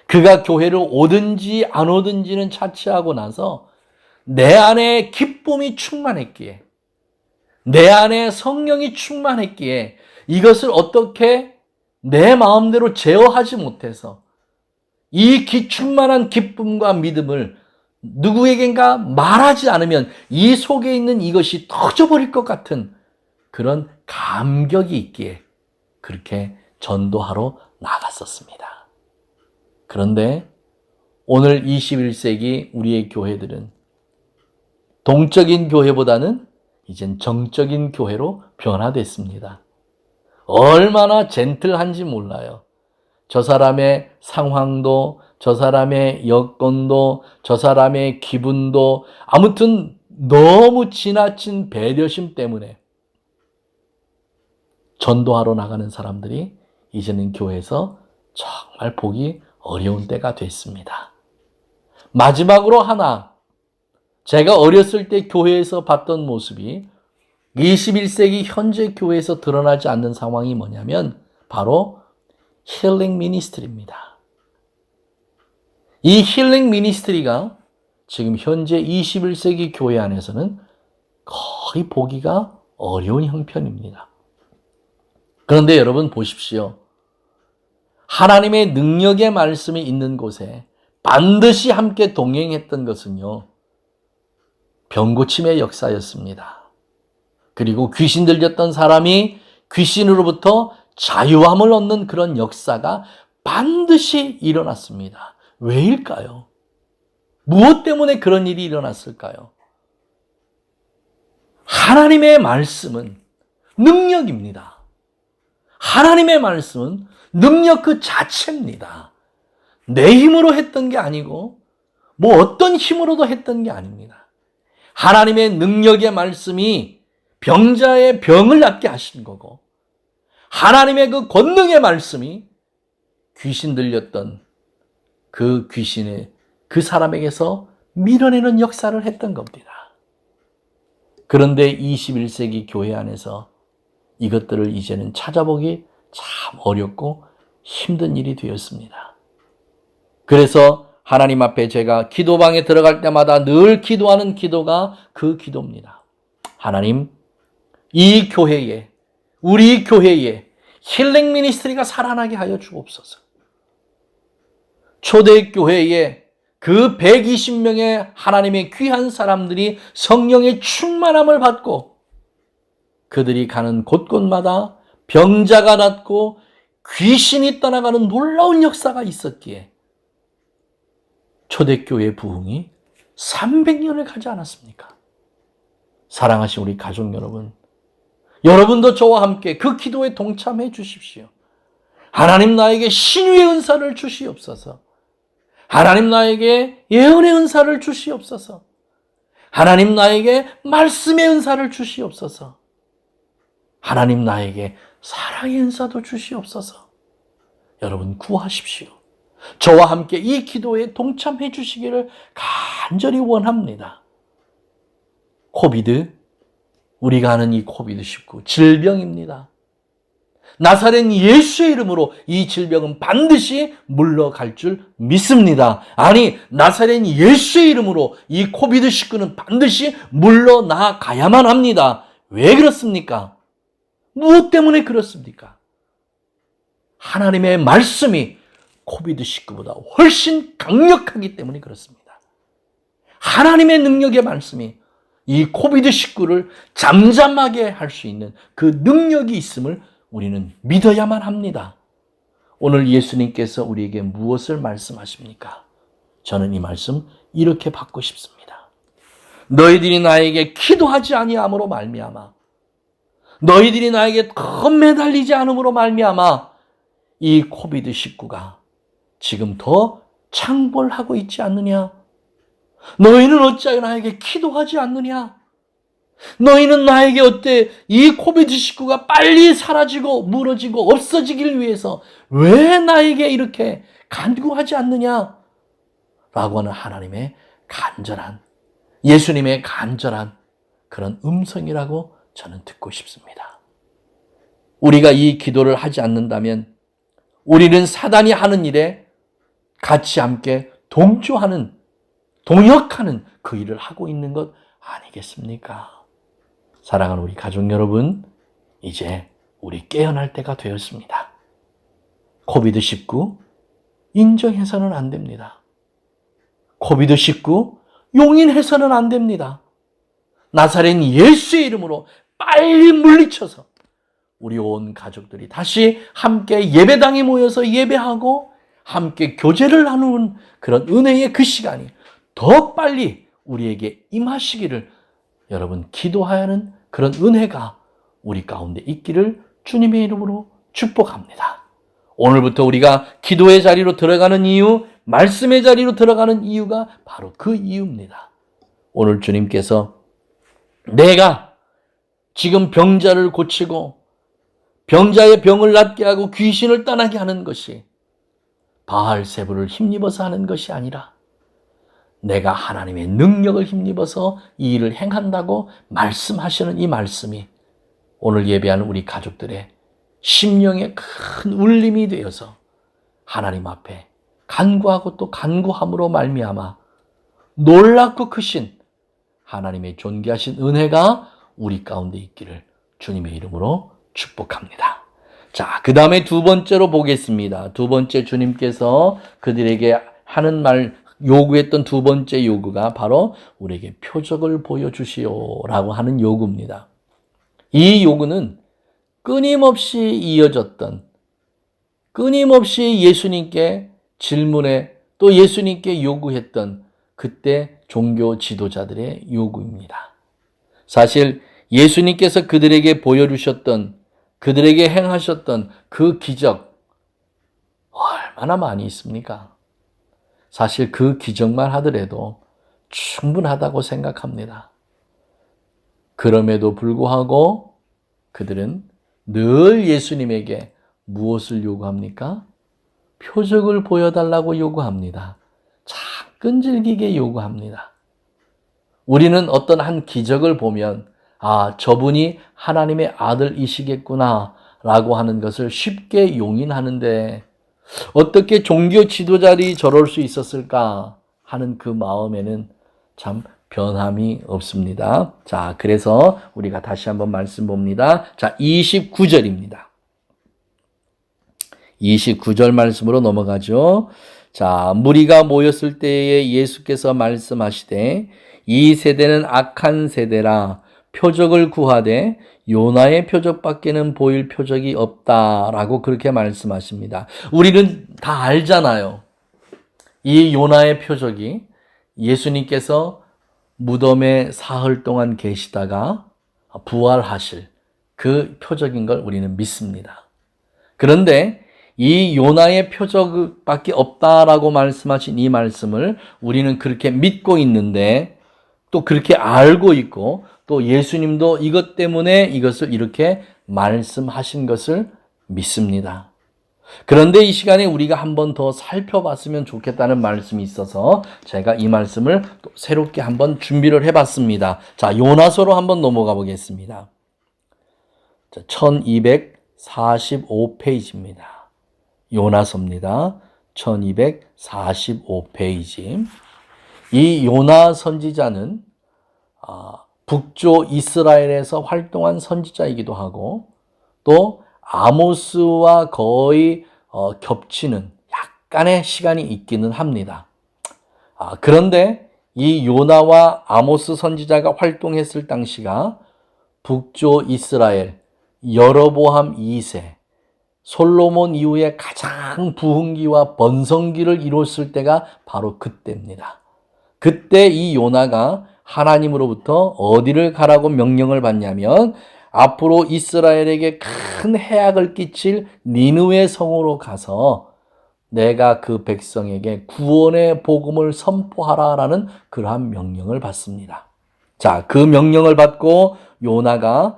그가 교회를 오든지 안 오든지는 차치하고 나서 내 안에 기쁨이 충만했기에, 내 안에 성령이 충만했기에 이것을 어떻게 내 마음대로 제어하지 못해서 이 충만한 기쁨과 믿음을 누구에겐가 말하지 않으면 이 속에 있는 이것이 터져버릴 것 같은 그런 감격이 있기에 그렇게 전도하러 나갔었습니다. 그런데 오늘 21세기 우리의 교회들은 동적인 교회보다는 이젠 정적인 교회로 변화됐습니다. 얼마나 젠틀한지 몰라요. 저 사람의 상황도, 저 사람의 여건도, 저 사람의 기분도, 아무튼 너무 지나친 배려심 때문에 전도하러 나가는 사람들이 이제는 교회에서 정말 보기 어려운 때가 됐습니다. 마지막으로 하나, 제가 어렸을 때 교회에서 봤던 모습이 21세기 현재 교회에서 드러나지 않는 상황이 뭐냐면 바로 힐링 미니스트리입니다. 이 힐링 미니스트리가 지금 현재 21세기 교회 안에서는 거의 보기가 어려운 형편입니다. 그런데 여러분 보십시오. 하나님의 능력의 말씀이 있는 곳에 반드시 함께 동행했던 것은요, 병고침의 역사였습니다. 그리고 귀신 들렸던 사람이 귀신으로부터 자유함을 얻는 그런 역사가 반드시 일어났습니다. 왜일까요? 무엇 때문에 그런 일이 일어났을까요? 하나님의 말씀은 능력입니다. 하나님의 말씀은 능력 그 자체입니다. 내 힘으로 했던 게 아니고 뭐 어떤 힘으로도 했던 게 아닙니다. 하나님의 능력의 말씀이 병자의 병을 낫게 하신 거고, 하나님의 그 권능의 말씀이 귀신 들렸던 그 귀신의 그 사람에게서 밀어내는 역사를 했던 겁니다. 그런데 21세기 교회 안에서 이것들을 이제는 찾아보기 참 어렵고 힘든 일이 되었습니다. 그래서 하나님 앞에 제가 기도방에 들어갈 때마다 늘 기도하는 기도가 그 기도입니다. 하나님, 이 교회에, 우리 교회에 힐링 미니스트리가 살아나게 하여 주옵소서. 초대교회에 그 120명의 하나님의 귀한 사람들이 성령의 충만함을 받고 그들이 가는 곳곳마다 병자가 낫고 귀신이 떠나가는 놀라운 역사가 있었기에 초대교회 부흥이 300년을 가지 않았습니까? 사랑하신 우리 가족 여러분, 여러분도 저와 함께 그 기도에 동참해 주십시오. 하나님 나에게 신유의 은사를 주시옵소서. 하나님 나에게 예언의 은사를 주시옵소서. 하나님 나에게 말씀의 은사를 주시옵소서. 하나님 나에게 사랑의 은사도 주시옵소서. 여러분 구하십시오. 저와 함께 이 기도에 동참해 주시기를 간절히 원합니다. 코비드, 우리가 아는 이 코비드-19 질병입니다. 나사렛 예수의 이름으로 이 질병은 반드시 물러갈 줄 믿습니다. 아니, 나사렛 예수의 이름으로 이 코비드-19는 반드시 물러나가야만 합니다. 왜 그렇습니까? 무엇 때문에 그렇습니까? 하나님의 말씀이 코비드-19보다 훨씬 강력하기 때문에 그렇습니다. 하나님의 능력의 말씀이 이 코비드-19를 잠잠하게 할 수 있는 그 능력이 있음을 우리는 믿어야만 합니다. 오늘 예수님께서 우리에게 무엇을 말씀하십니까? 저는 이 말씀 이렇게 받고 싶습니다. 너희들이 나에게 기도하지 아니함으로 말미암아, 너희들이 나에게 더 매달리지 않음으로 말미암아 이 코비드-19가 지금 더 창궐하고 있지 않느냐? 너희는 어찌하여 나에게 기도하지 않느냐? 너희는 나에게 어때 이 코비드-19가 빨리 사라지고 무너지고 없어지길 위해서 왜 나에게 이렇게 간구하지 않느냐? 라고 하는 하나님의 간절한, 예수님의 간절한 그런 음성이라고 저는 듣고 싶습니다. 우리가 이 기도를 하지 않는다면 우리는 사단이 하는 일에 같이 함께 동조하는, 동역하는 그 일을 하고 있는 것 아니겠습니까? 사랑하는 우리 가족 여러분, 이제 우리 깨어날 때가 되었습니다. 코비드-19 인정해서는 안 됩니다. 코비드-19 용인해서는 안 됩니다. 나사렛 예수의 이름으로 빨리 물리쳐서 우리 온 가족들이 다시 함께 예배당에 모여서 예배하고 함께 교제를 나누는 그런 은혜의 그 시간이 더 빨리 우리에게 임하시기를 여러분 기도하는 그런 은혜가 우리 가운데 있기를 주님의 이름으로 축복합니다. 오늘부터 우리가 기도의 자리로 들어가는 이유, 말씀의 자리로 들어가는 이유가 바로 그 이유입니다. 오늘 주님께서 내가 지금 병자를 고치고 병자의 병을 낫게 하고 귀신을 떠나게 하는 것이 바알세불을 힘입어서 하는 것이 아니라 내가 하나님의 능력을 힘입어서 이 일을 행한다고 말씀하시는 이 말씀이 오늘 예배하는 우리 가족들의 심령의 큰 울림이 되어서 하나님 앞에 간구하고 또 간구함으로 말미암아 놀랍고 크신 하나님의 존귀하신 은혜가 우리 가운데 있기를 주님의 이름으로 축복합니다. 자, 그 다음에 두 번째로 보겠습니다. 두 번째 주님께서 그들에게 하는 말, 요구했던 두 번째 요구가 바로 우리에게 표적을 보여주시오라고 하는 요구입니다. 이 요구는 끊임없이 이어졌던, 끊임없이 예수님께 질문에 또 예수님께 요구했던 그때 종교 지도자들의 요구입니다. 사실 예수님께서 그들에게 보여주셨던, 그들에게 행하셨던 그 기적 얼마나 많이 있습니까? 사실 그 기적만 하더라도 충분하다고 생각합니다. 그럼에도 불구하고 그들은 늘 예수님에게 무엇을 요구합니까? 표적을 보여달라고 요구합니다. 끈질기게 요구합니다. 우리는 어떤 한 기적을 보면 저분이 하나님의 아들이시겠구나 라고 하는 것을 쉽게 용인하는데 어떻게 종교 지도자들이 저럴 수 있었을까 하는 그 마음에는 참 변함이 없습니다. 자, 그래서 우리가 다시 한번 말씀 봅니다. 자, 29절입니다. 29절 말씀으로 넘어가죠. 자, 무리가 모였을 때에 예수께서 말씀하시되 이 세대는 악한 세대라 표적을 구하되 요나의 표적밖에는 보일 표적이 없다라고 그렇게 말씀하십니다. 우리는 다 알잖아요. 이 요나의 표적이 예수님께서 무덤에 사흘 동안 계시다가 부활하실 그 표적인 걸 우리는 믿습니다. 그런데 이 요나의 표적밖에 없다라고 말씀하신 이 말씀을 우리는 그렇게 믿고 있는데 또 그렇게 알고 있고 또 예수님도 이것 때문에 이것을 이렇게 말씀하신 것을 믿습니다. 그런데 이 시간에 우리가 한 번 더 살펴봤으면 좋겠다는 말씀이 있어서 제가 이 말씀을 또 새롭게 한번 준비를 해봤습니다. 자, 요나서로 한번 넘어가 보겠습니다. 자, 1245페이지입니다. 요나서입니다. 1245페이지. 이 요나 선지자는 북조 이스라엘에서 활동한 선지자이기도 하고 또 아모스와 거의 겹치는 약간의 시간이 있기는 합니다. 그런데 이 요나와 아모스 선지자가 활동했을 당시가 북조 이스라엘 여로보암 2세 솔로몬 이후에 가장 부흥기와 번성기를 이뤘을 때가 바로 그때입니다. 그때 이 요나가 하나님으로부터 어디를 가라고 명령을 받냐면 앞으로 이스라엘에게 큰 해악을 끼칠 니느웨 성으로 가서 내가 그 백성에게 구원의 복음을 선포하라라는 그러한 명령을 받습니다. 자, 그 명령을 받고 요나가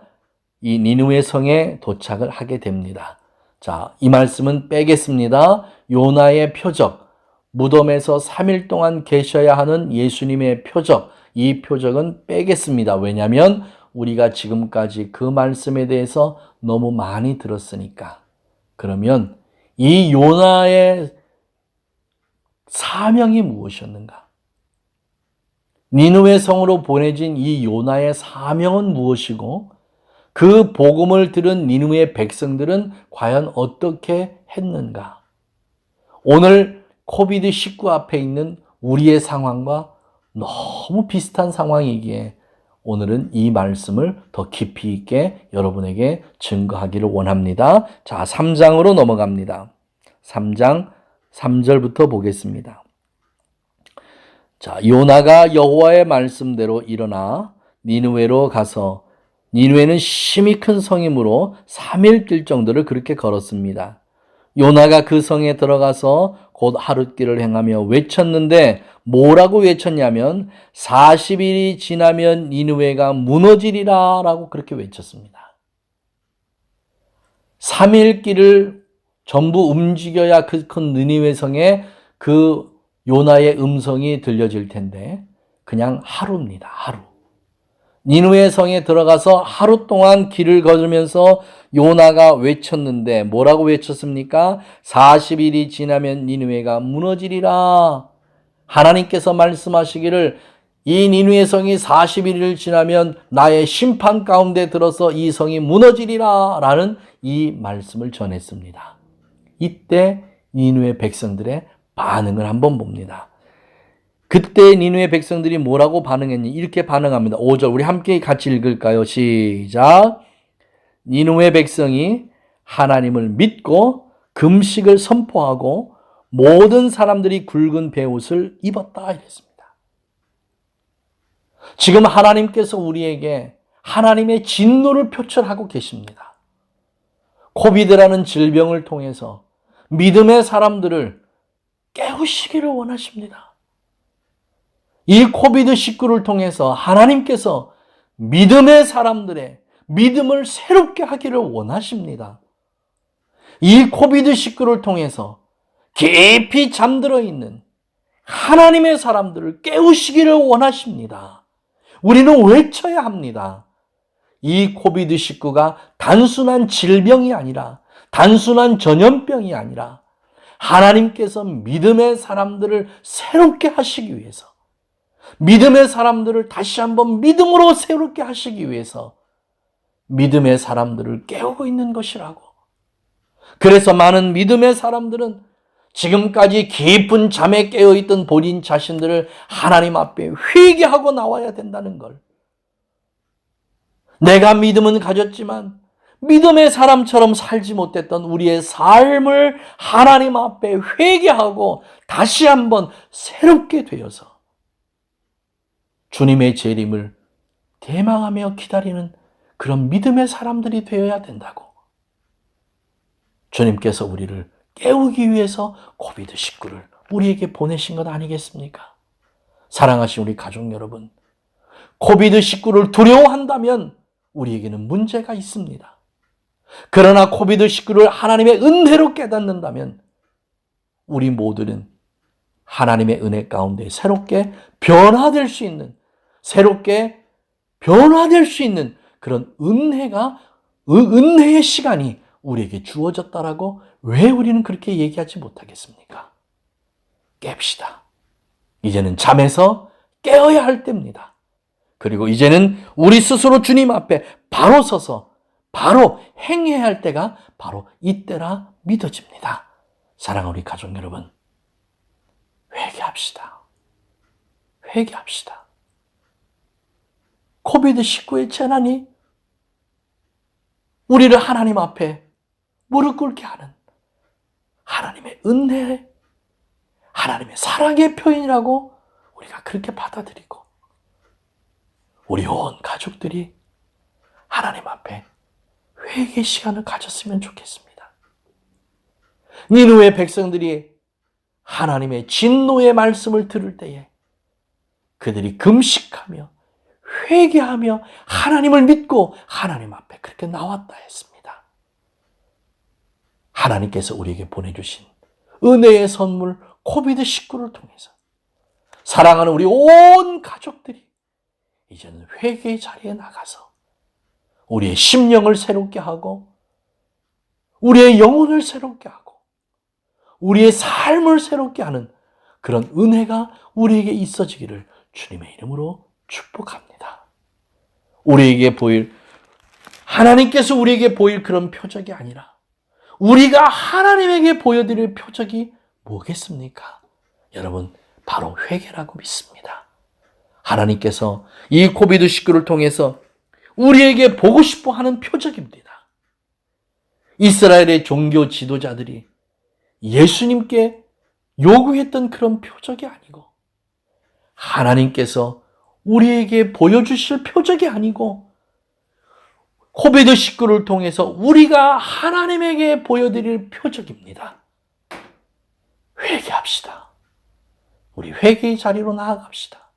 이 니느웨 성에 도착을 하게 됩니다. 자, 이 말씀은 빼겠습니다. 요나의 표적, 무덤에서 3일 동안 계셔야 하는 예수님의 표적, 이 표적은 빼겠습니다. 왜냐하면 우리가 지금까지 그 말씀에 대해서 너무 많이 들었으니까. 그러면 이 요나의 사명이 무엇이었는가? 니느웨 성으로 보내진 이 요나의 사명은 무엇이고 그 복음을 들은 니느웨 백성들은 과연 어떻게 했는가? 오늘 코비드19 앞에 있는 우리의 상황과 너무 비슷한 상황이기에 오늘은 이 말씀을 더 깊이 있게 여러분에게 증거하기를 원합니다. 자, 3장으로 넘어갑니다. 3장 3절부터 보겠습니다. 자, 요나가 여호와의 말씀대로 일어나 니느웨로 가서 니느웨는 심히 큰 성이므로 3일 뛸 정도를 그렇게 걸었습니다. 요나가 그 성에 들어가서 곧 하룻길을 행하며 외쳤는데 뭐라고 외쳤냐면 40일이 지나면 니느웨가 무너지리라 라고 그렇게 외쳤습니다. 3일 길을 전부 움직여야 그 큰 니느웨 성에 그 요나의 음성이 들려질 텐데 그냥 하루입니다. 하루. 니느웨 성에 들어가서 하루 동안 길을 걸으면서 요나가 외쳤는데 뭐라고 외쳤습니까? 40일이 지나면 니느웨가 무너지리라. 하나님께서 말씀하시기를 이 니느웨 성이 40일을 지나면 나의 심판 가운데 들어서 이 성이 무너지리라 라는 이 말씀을 전했습니다. 이때 니느웨 백성들의 반응을 한번 봅니다. 그때 니느웨 백성들이 뭐라고 반응했니? 이렇게 반응합니다. 5절 우리 함께 같이 읽을까요? 시작. 니느웨 백성이 하나님을 믿고 금식을 선포하고 모든 사람들이 굵은 베옷을 입었다 이랬습니다. 지금 하나님께서 우리에게 하나님의 진노를 표출하고 계십니다. 코비드라는 질병을 통해서 믿음의 사람들을 깨우시기를 원하십니다. 이 코비드19를 통해서 하나님께서 믿음의 사람들의 믿음을 새롭게 하기를 원하십니다. 이 코비드19를 통해서 깊이 잠들어 있는 하나님의 사람들을 깨우시기를 원하십니다. 우리는 외쳐야 합니다. 이 코비드19가 단순한 질병이 아니라, 단순한 전염병이 아니라 하나님께서 믿음의 사람들을 새롭게 하시기 위해서, 믿음의 사람들을 다시 한번 믿음으로 새롭게 하시기 위해서 믿음의 사람들을 깨우고 있는 것이라고. 그래서 많은 믿음의 사람들은 지금까지 깊은 잠에 깨어있던 본인 자신들을 하나님 앞에 회개하고 나와야 된다는 걸. 내가 믿음은 가졌지만 믿음의 사람처럼 살지 못했던 우리의 삶을 하나님 앞에 회개하고 다시 한번 새롭게 되어서 주님의 재림을 대망하며 기다리는 그런 믿음의 사람들이 되어야 된다고. 주님께서 우리를 깨우기 위해서 코비드19를 우리에게 보내신 것 아니겠습니까? 사랑하신 우리 가족 여러분, 코비드19를 두려워한다면 우리에게는 문제가 있습니다. 그러나 코비드19를 하나님의 은혜로 깨닫는다면 우리 모두는 하나님의 은혜 가운데 새롭게 변화될 수 있는, 새롭게 변화될 수 있는 그런 은혜의 시간이 우리에게 주어졌다라고 왜 우리는 그렇게 얘기하지 못하겠습니까? 깹시다. 이제는 잠에서 깨어야 할 때입니다. 그리고 이제는 우리 스스로 주님 앞에 바로 서서 바로 행해야 할 때가 바로 이때라 믿어집니다. 사랑하는 우리 가족 여러분, 회개합시다. 회개합시다. 코비드19의 재난이 우리를 하나님 앞에 무릎 꿇게 하는 하나님의 은혜, 하나님의 사랑의 표현이라고 우리가 그렇게 받아들이고 우리 온 가족들이 하나님 앞에 회개 시간을 가졌으면 좋겠습니다. 니느웨 백성들이 하나님의 진노의 말씀을 들을 때에 그들이 금식하며 회개하며 하나님을 믿고 하나님 앞에 그렇게 나왔다 했습니다. 하나님께서 우리에게 보내주신 은혜의 선물 코비드19를 통해서 사랑하는 우리 온 가족들이 이제는 회개의 자리에 나가서 우리의 심령을 새롭게 하고 우리의 영혼을 새롭게 하고 우리의 삶을 새롭게 하는 그런 은혜가 우리에게 있어지기를 주님의 이름으로 축복합니다. 우리에게 보일, 하나님께서 우리에게 보일 그런 표적이 아니라 우리가 하나님에게 보여드릴 표적이 뭐겠습니까? 여러분, 바로 회개라고 믿습니다. 하나님께서 이 코비드19를 통해서 우리에게 보고 싶어 하는 표적입니다. 이스라엘의 종교 지도자들이 예수님께 요구했던 그런 표적이 아니고 하나님께서 우리에게 보여주실 표적이 아니고 코비드19를 통해서 우리가 하나님에게 보여드릴 표적입니다. 회개합시다. 우리 회개의 자리로 나아갑시다.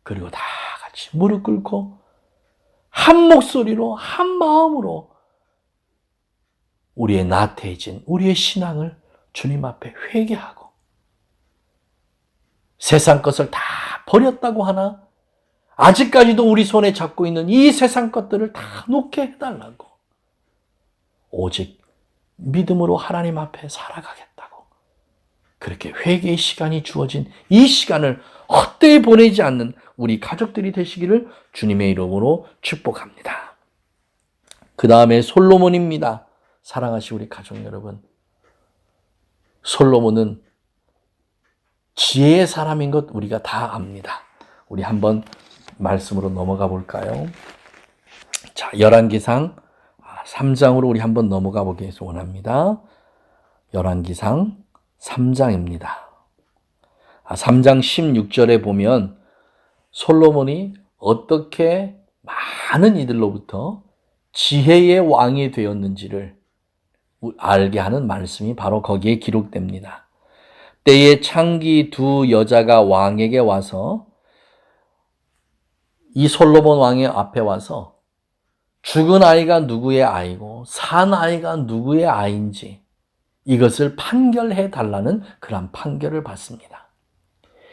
그리고 다 같이 무릎 꿇고 한 목소리로 한 마음으로 우리의 나태해진 우리의 신앙을 주님 앞에 회개하고 세상 것을 다 버렸다고 하나 아직까지도 우리 손에 잡고 있는 이 세상 것들을 다 놓게 해달라고 오직 믿음으로 하나님 앞에 살아가겠다고 그렇게 회개의 시간이 주어진 이 시간을 헛되이 보내지 않는 우리 가족들이 되시기를 주님의 이름으로 축복합니다. 그 다음에 솔로몬입니다. 사랑하시는 우리 가족 여러분, 솔로몬은 지혜의 사람인 것 우리가 다 압니다. 우리 한번 말씀으로 넘어가 볼까요? 자, 열왕기상 3장으로 우리 한번 넘어가 보기 원합니다. 열왕기상 3장입니다. 3장 16절에 보면 솔로몬이 어떻게 많은 이들로부터 지혜의 왕이 되었는지를 알게 하는 말씀이 바로 거기에 기록됩니다. 때에 창기 두 여자가 왕에게 와서 이 솔로몬 왕의 앞에 와서 죽은 아이가 누구의 아이고 산 아이가 누구의 아이인지 이것을 판결해 달라는 그런 판결을 받습니다.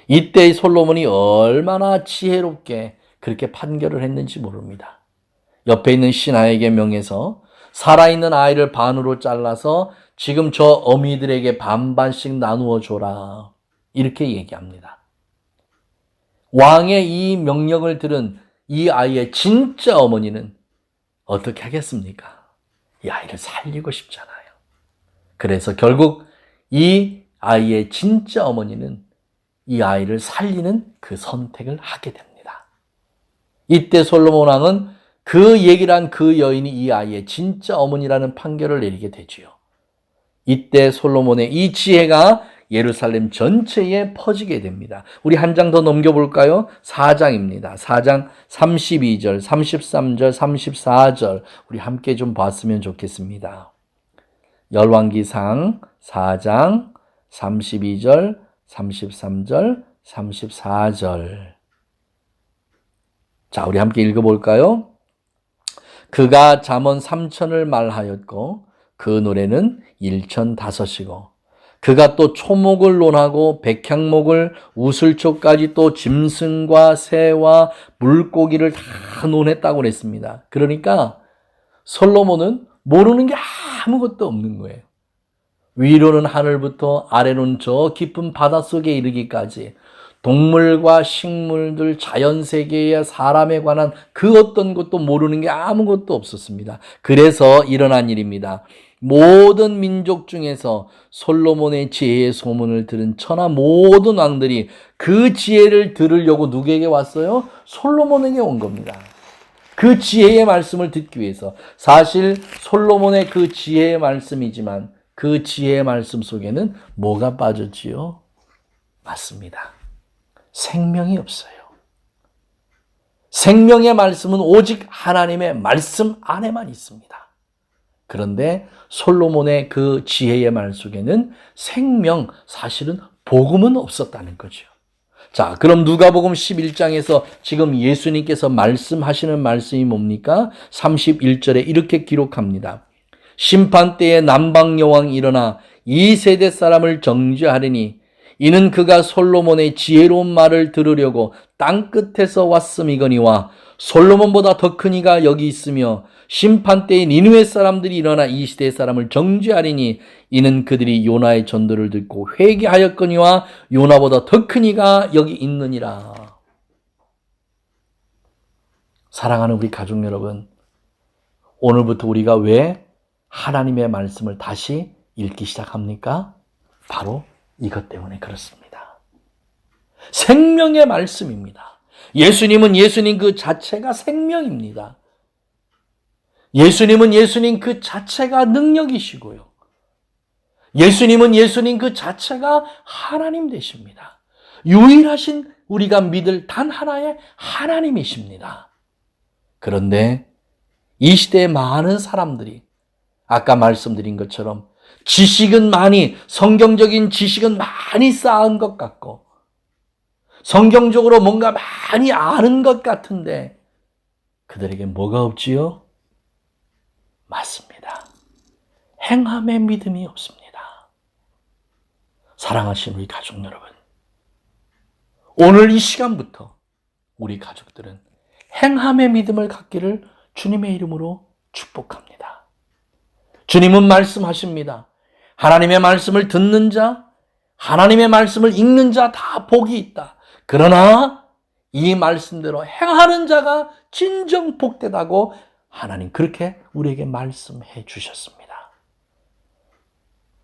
이때 솔로몬이 얼마나 지혜롭게 그렇게 판결을 했는지 모릅니다. 옆에 있는 신하에게 명해서 살아있는 아이를 반으로 잘라서 지금 저 어미들에게 반반씩 나누어 줘라. 이렇게 얘기합니다. 왕의 이 명령을 들은 이 아이의 진짜 어머니는 어떻게 하겠습니까? 이 아이를 살리고 싶잖아요. 그래서 결국 이 아이의 진짜 어머니는 이 아이를 살리는 그 선택을 하게 됩니다. 이때 솔로몬 왕은 그 얘기를 한 그 여인이 이 아이의 진짜 어머니라는 판결을 내리게 되지요. 이때 솔로몬의 이 지혜가 예루살렘 전체에 퍼지게 됩니다. 우리 한 장 더 넘겨볼까요? 4장입니다. 4장 32절, 33절, 34절 우리 함께 좀 봤으면 좋겠습니다. 열왕기상 4장 32절, 33절, 34절. 자, 우리 함께 읽어볼까요? 그가 잠언 3천을 말하였고 그 노래는 1,005이고 그가 또 초목을 논하고 백향목을 우슬초까지 또 짐승과 새와 물고기를 다 논했다고 그랬습니다. 그러니까 솔로몬은 모르는 게 아무것도 없는 거예요. 위로는 하늘부터 아래로는 저 깊은 바닷속에 이르기까지 동물과 식물들, 자연세계에 사람에 관한 그 어떤 것도 모르는 게 아무것도 없었습니다. 그래서 일어난 일입니다. 모든 민족 중에서 솔로몬의 지혜의 소문을 들은 천하 모든 왕들이 그 지혜를 들으려고 누구에게 왔어요? 솔로몬에게 온 겁니다. 그 지혜의 말씀을 듣기 위해서. 사실 솔로몬의 그 지혜의 말씀이지만 그 지혜의 말씀 속에는 뭐가 빠졌지요? 맞습니다. 생명이 없어요. 생명의 말씀은 오직 하나님의 말씀 안에만 있습니다. 그런데 솔로몬의 그 지혜의 말 속에는 생명, 사실은 복음은 없었다는 거죠. 자, 그럼 누가복음 11장에서 지금 예수님께서 말씀하시는 말씀이 뭡니까? 31절에 이렇게 기록합니다. 심판 때에 남방 여왕이 일어나 이 세대 사람을 정죄하리니 이는 그가 솔로몬의 지혜로운 말을 들으려고 땅 끝에서 왔음이거니와 솔로몬보다 더 큰 이가 여기 있으며 심판 때에 니느웨 사람들이 일어나 이 시대의 사람을 정죄하리니 이는 그들이 요나의 전도를 듣고 회개하였거니와 요나보다 더 큰 이가 여기 있느니라. 사랑하는 우리 가족 여러분, 오늘부터 우리가 왜 하나님의 말씀을 다시 읽기 시작합니까? 바로 이것 때문에 그렇습니다. 생명의 말씀입니다. 예수님은 예수님 그 자체가 생명입니다. 예수님은 예수님 그 자체가 능력이시고요. 예수님은 예수님 그 자체가 하나님 되십니다. 유일하신 우리가 믿을 단 하나의 하나님이십니다. 그런데 이 시대의 많은 사람들이 아까 말씀드린 것처럼 지식은 많이, 성경적인 지식은 많이 쌓은 것 같고 성경적으로 뭔가 많이 아는 것 같은데 그들에게 뭐가 없지요? 맞습니다. 행함의 믿음이 없습니다. 사랑하신 우리 가족 여러분, 오늘 이 시간부터 우리 가족들은 행함의 믿음을 갖기를 주님의 이름으로 축복합니다. 주님은 말씀하십니다. 하나님의 말씀을 듣는 자, 하나님의 말씀을 읽는 자 다 복이 있다. 그러나 이 말씀대로 행하는 자가 진정 복되다고 하나님 그렇게 우리에게 말씀해 주셨습니다.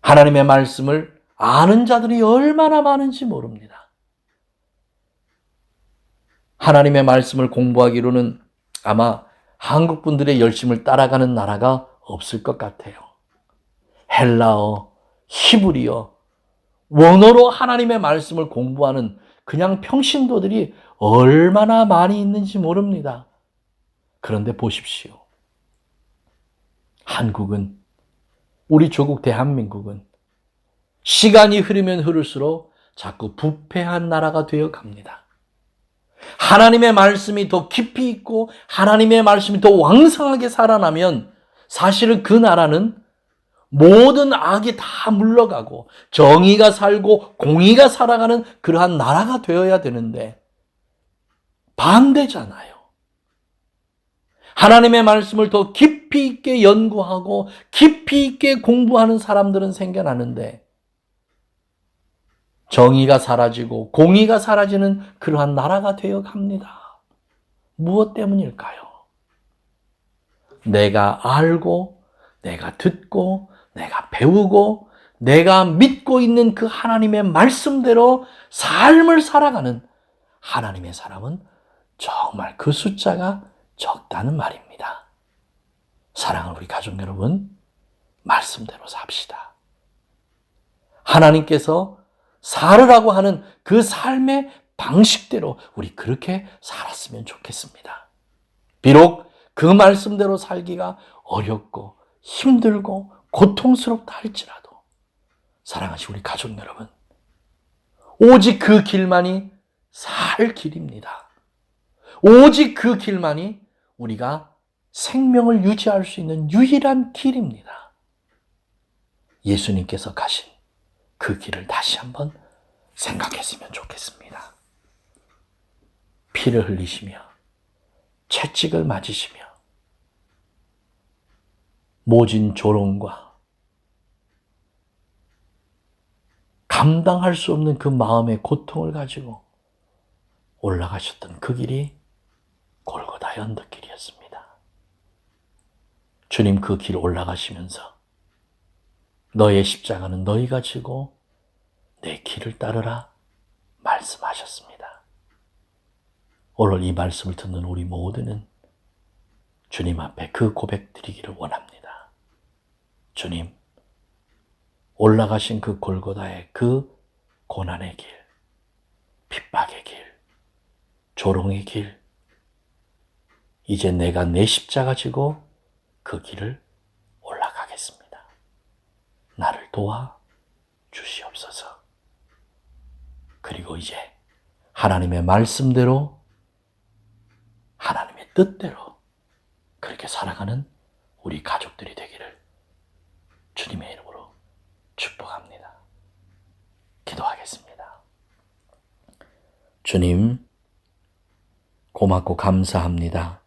하나님의 말씀을 아는 자들이 얼마나 많은지 모릅니다. 하나님의 말씀을 공부하기로는 아마 한국 분들의 열심을 따라가는 나라가 없을 것 같아요. 헬라어, 히브리어, 원어로 하나님의 말씀을 공부하는 그냥 평신도들이 얼마나 많이 있는지 모릅니다. 그런데 보십시오. 한국은, 우리 조국 대한민국은 시간이 흐르면 흐를수록 자꾸 부패한 나라가 되어 갑니다. 하나님의 말씀이 더 깊이 있고 하나님의 말씀이 더 왕성하게 살아나면 사실은 그 나라는 모든 악이 다 물러가고 정의가 살고 공의가 살아가는 그러한 나라가 되어야 되는데 반대잖아요. 하나님의 말씀을 더 깊이 있게 연구하고 깊이 있게 공부하는 사람들은 생겨나는데 정의가 사라지고 공의가 사라지는 그러한 나라가 되어 갑니다. 무엇 때문일까요? 내가 알고, 내가 듣고, 내가 배우고, 내가 믿고 있는 그 하나님의 말씀대로 삶을 살아가는 하나님의 사람은 정말 그 숫자가 적다는 말입니다. 사랑하는 우리 가족 여러분, 말씀대로 삽시다. 하나님께서 살으라고 하는 그 삶의 방식대로 우리 그렇게 살았으면 좋겠습니다. 비록 그 말씀대로 살기가 어렵고 힘들고 고통스럽다 할지라도 사랑하신 우리 가족 여러분, 오직 그 길만이 살 길입니다. 오직 그 길만이 우리가 생명을 유지할 수 있는 유일한 길입니다. 예수님께서 가신 그 길을 다시 한번 생각했으면 좋겠습니다. 피를 흘리시며 채찍을 맞으시며 모진 조롱과 감당할 수 없는 그 마음의 고통을 가지고 올라가셨던 그 길이 골고다의 언덕길이었습니다. 주님 그 길 올라가시면서 너의 십자가는 너희가 지고 내 길을 따르라 말씀하셨습니다. 오늘 이 말씀을 듣는 우리 모두는 주님 앞에 그 고백 드리기를 원합니다. 주님, 올라가신 그 골고다의 그 고난의 길, 핍박의 길, 조롱의 길, 이제 내가 내 십자가 지고 그 길을 올라가겠습니다. 나를 도와 주시옵소서. 그리고 이제 하나님의 말씀대로 하나님의 뜻대로 그렇게 살아가는 우리 가족들이 되기를 주님의 이름으로 축복합니다. 기도하겠습니다. 주님, 고맙고 감사합니다.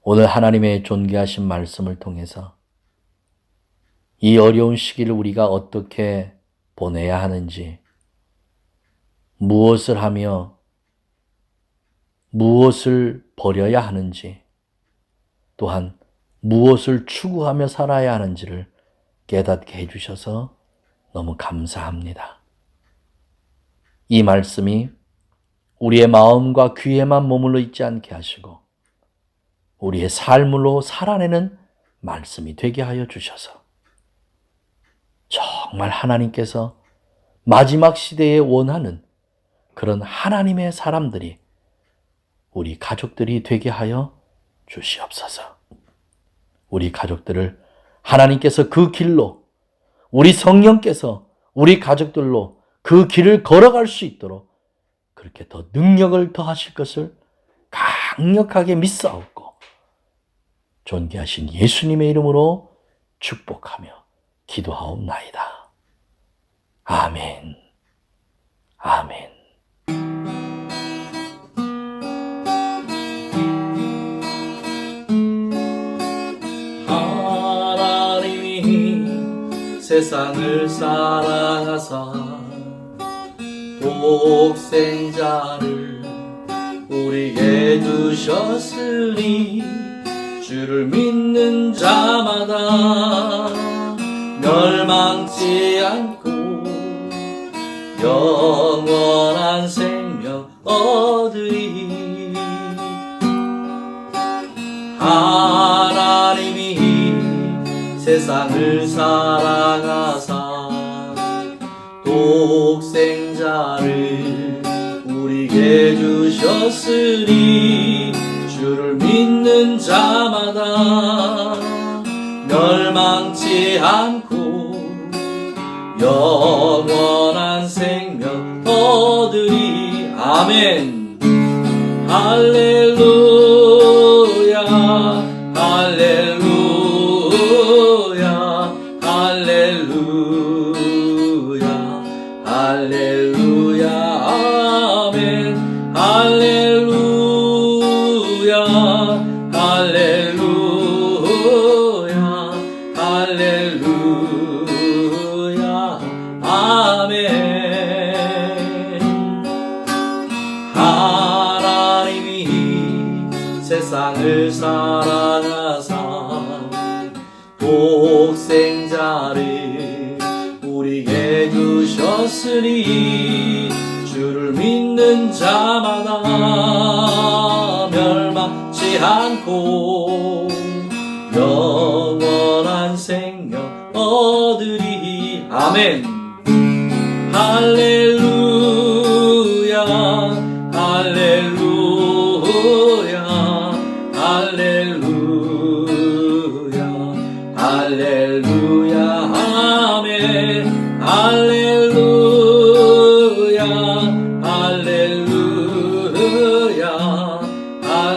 오늘 하나님의 존귀하신 말씀을 통해서 이 어려운 시기를 우리가 어떻게 보내야 하는지, 무엇을 하며 무엇을 버려야 하는지, 또한 무엇을 추구하며 살아야 하는지를 깨닫게 해주셔서 너무 감사합니다. 이 말씀이 우리의 마음과 귀에만 머물러 있지 않게 하시고 우리의 삶으로 살아내는 말씀이 되게 하여 주셔서 정말 하나님께서 마지막 시대에 원하는 그런 하나님의 사람들이 우리 가족들이 되게 하여 주시옵소서. 우리 가족들을 하나님께서 그 길로, 우리 성령께서 우리 가족들로 그 길을 걸어갈 수 있도록 그렇게 더 능력을 더하실 것을 강력하게 믿사옵고 존귀하신 예수님의 이름으로 축복하며 기도하옵나이다. 아멘. 아멘. 하나님이 세상을 사랑하사 독생자를 우리에게 주셨으니 주를 믿는 자마다 멸망치 않고 영원한 생명 얻으리. 하나님이 세상을 사랑하사 독생자를 우리에게 주셨으니 주를 믿는 자마다 멸망치 않고 영원한 생명 얻으리. 아멘. 할렐루야 할렐루야 할렐루야 할렐루야 아멘. 할렐루야 할렐루야 할렐루야 아멘. 하나님이 세상을 사랑하사 독생자를 우리에게 주셨으니 주를 믿는 자마다 멸망치 않고 영원한 생명 얻으리. 아멘. 할렐루야 할렐루야 할렐루야 할렐루야 아멘. 할렐루야 할렐루야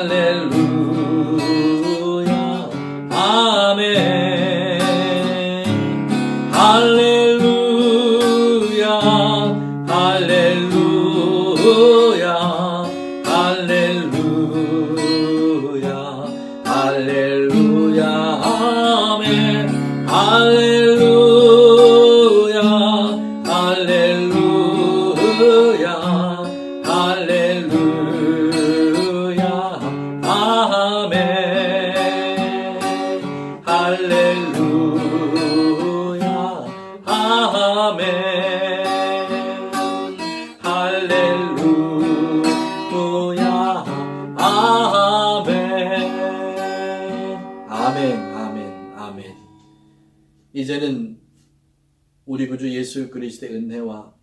할렐루야 아멘. 할렐루야 할렐루야 할렐루야 할렐루야 아멘. 할렐루야 할렐루야 할렐루야 아멘. 할렐루야 아멘. 할렐루야 아멘. 아멘 아멘 아멘. 이제는 우리 구주 예수 그리스도의 은혜와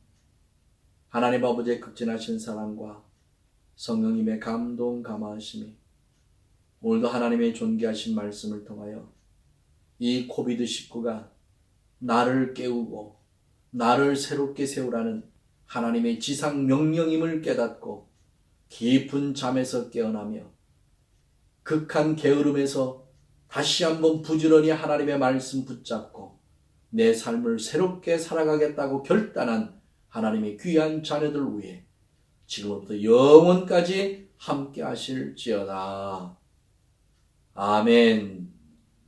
하나님 아버지의 극진하신 사랑과 성령님의 감동 감화하심이 오늘도 하나님의 존귀하신 말씀을 통하여 이 코비드19가 나를 깨우고 나를 새롭게 세우라는 하나님의 지상 명령임을 깨닫고 깊은 잠에서 깨어나며 극한 게으름에서 다시 한번 부지런히 하나님의 말씀 붙잡고 내 삶을 새롭게 살아가겠다고 결단한 하나님의 귀한 자녀들 위해 지금부터 영원까지 함께 하실지어다. 아멘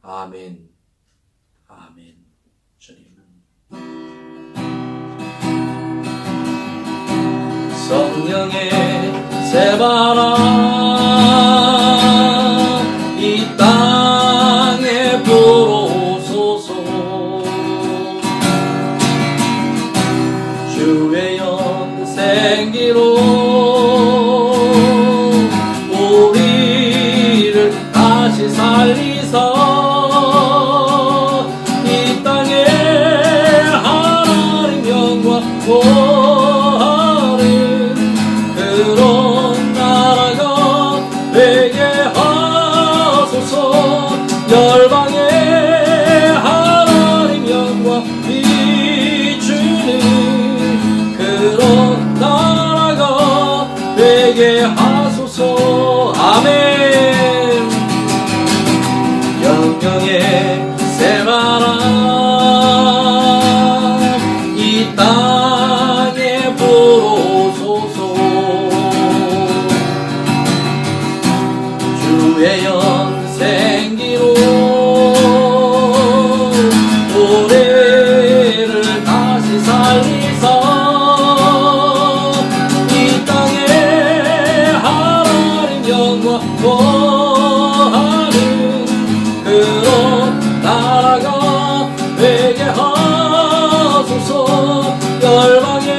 아멘 아멘. 주님은 성령의 새바람 이 땅에 불어오소서. 주의 연생기로 우리를 다시 살리사 이 땅에 하나님 영광 구하는 그런 나라가 되게 하소서. 열방에 하나님 영광 비추는 그런 나라가 되게 하소서. 아멘. 영영의 새바람 이 땅에 불어오소서. 주의 연생기로 우리를 다시 살리사 이 땅에 하나님 영광 구하는 그런 나라가 되게 하소서. 열방에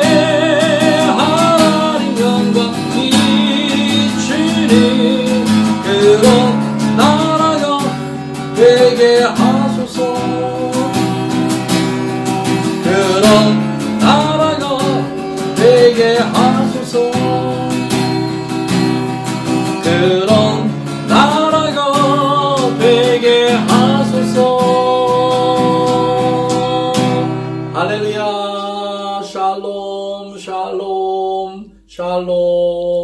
하나님 영광 비추는 그런 나라가 되게 하소서. 그런 나라가 그런 나라가 되게 하소서. 할렐루야. 샬롬 샬롬 샬롬.